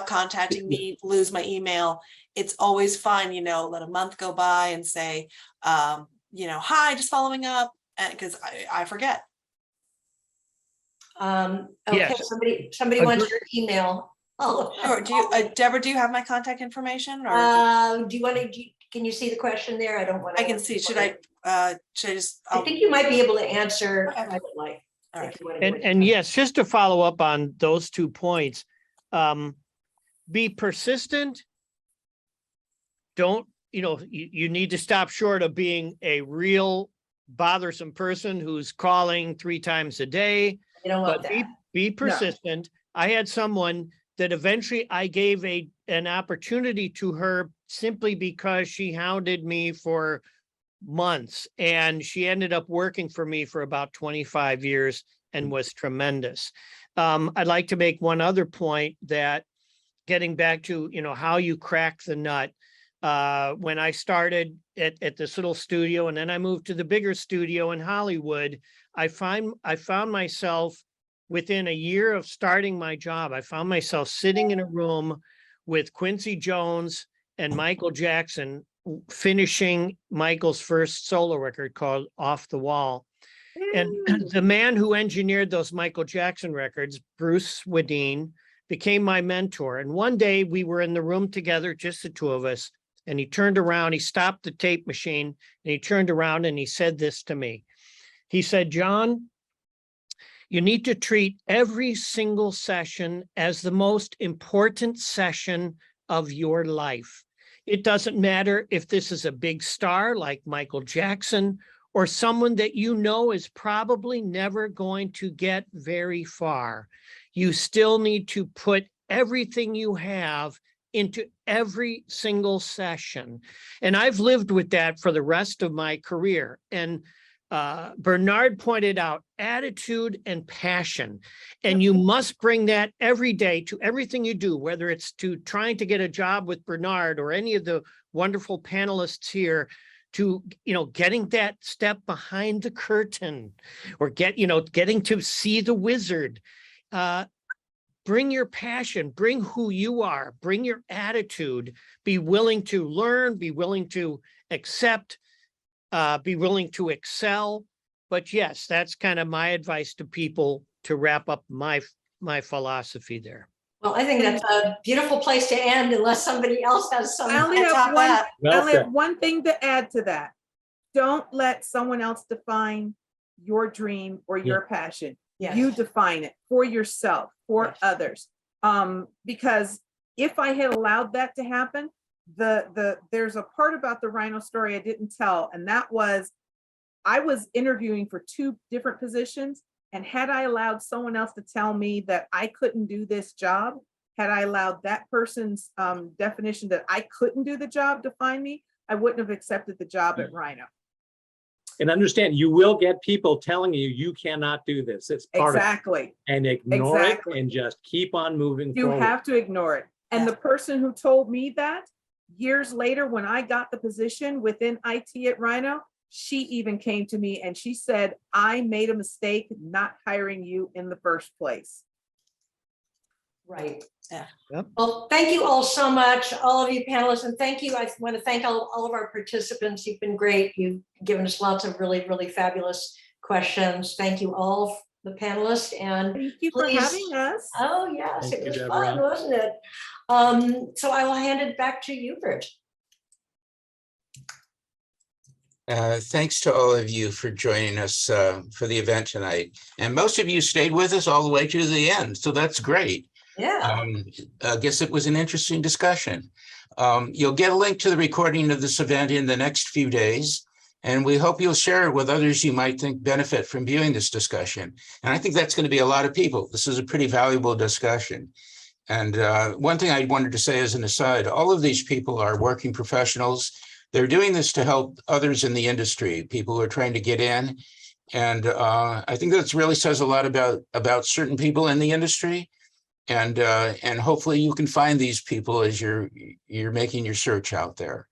contacting me, lose my email, it's always fine, let a month go by and say, hi, just following up, because I forget. Okay, Yes. somebody wants your email. Oh, Or do you, Deborah, do you have my contact information? Or do you want to, can you see the question there? I don't want to. I can see, should I just? I think you might be able to answer Okay. privately. All right. if you wanna do it. And yes, just to follow up on those 2 points, be persistent. Don't, you need to stop short of being a real bothersome person who's calling 3 times a day, You don't want but that. be persistent. I had someone that eventually I gave an opportunity to her simply because she hounded me for months, and she ended up working for me for about 25 years and was tremendous. I'd like to make one other point, that getting back to, how you crack the nut. When I started at this little studio, and then I moved to the bigger studio in Hollywood, I found myself within a year of starting my job, I found myself sitting in a room with Quincy Jones and Michael Jackson, finishing Michael's first solo record called Off the Wall. And the man who engineered those Michael Jackson records, Bruce Wadeen, became my mentor. And one day we were in the room together, just the 2 of us, and he turned around, he stopped the tape machine, and he turned around and he said this to me. He said, John, you need to treat every single session as the most important session of your life. It doesn't matter if this is a big star like Michael Jackson or someone that you know is probably never going to get very far. You still need to put everything you have into every single session. And I've lived with that for the rest of my career. And Bernard pointed out attitude and passion, and you must bring that every day to everything you do, whether it's to trying to get a job with Bernard or any of the wonderful panelists here, to, getting that step behind the curtain, or getting to see the wizard. Bring your passion, bring who you are, bring your attitude, be willing to learn, be willing to accept, be willing to excel. But yes, that's kind of my advice to people to wrap up my philosophy there. Well, I think that's a beautiful place to end unless somebody else has some. I only Let's have have one, that. I only have one thing to add to that. Don't let someone else define your dream or your passion. Yes. You define it for yourself, for Yes. others. Because if I had allowed that to happen, there's a part about the rhino story I didn't tell, and that was I was interviewing for 2 different positions, and had I allowed someone else to tell me that I couldn't do this job, had I allowed that person's definition that I couldn't do the job define me, I wouldn't have accepted the job at Rhino. And understand, you will get people telling you, you cannot do this. It's part of Exactly. it. And ignore Exactly. it and just keep on moving You forward. have to ignore it. And the person who told me that years later, when I got the position within IT at Rhino, she even came to me and she said, I made a mistake not hiring you in the first place. Right. Yeah. Yep. Well, thank you all so much, all of you panelists, and thank you. I want to thank all of our participants. You've been great. You've given us lots of really, really fabulous questions. Thank you all, the panelists, and Thank you for please- having us. oh yes, Thank it you, was Deborah. fun, wasn't it? So I will hand it back to you, Bert. Thanks to all of you for joining us for the event tonight. And most of you stayed with us all the way to the end, so that's great. Yeah. I guess it was an interesting discussion. You'll get a link to the recording of this event in the next few days, and we hope you'll share it with others you might think benefit from viewing this discussion. And I think that's going to be a lot of people. This is a pretty valuable discussion. And one thing I wanted to say as an aside, all of these people are working professionals. They're doing this to help others in the industry, people who are trying to get in. And I think that really says a lot about certain people in the industry. And hopefully you can find these people as you're making your search out there.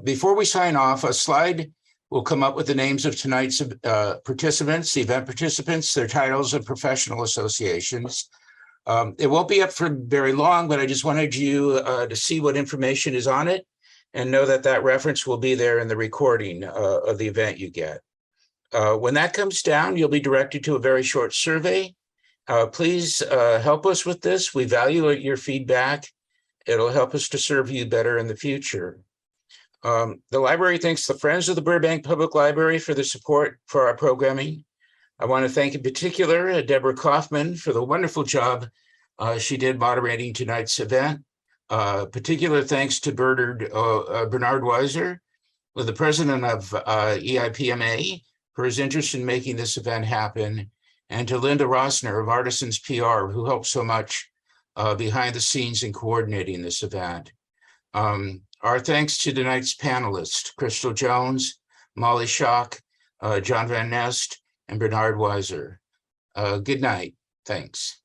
Before we sign off, a slide will come up with the names of tonight's participants, the event participants, their titles of professional associations. It won't be up for very long, but I just wanted you to see what information is on it and know that that reference will be there in the recording of the event you get. When that comes down, you'll be directed to a very short survey. Please help us with this. We value your feedback. It'll help us to serve you better in the future. The library thanks the Friends of the Burbank Public Library for the support for our programming. I want to thank in particular Deborah Kaufman for the wonderful job she did moderating tonight's event. Particular thanks to Bernard Weiser, the president of EIPMA, for his interest in making this event happen, and to Linda Rossner of Artisans PR, who helped so much behind the scenes in coordinating this event. Our thanks to tonight's panelists, Crystal Jones, Molly Schock, John Van Nest, and Bernard Weiser. Good night. Thanks.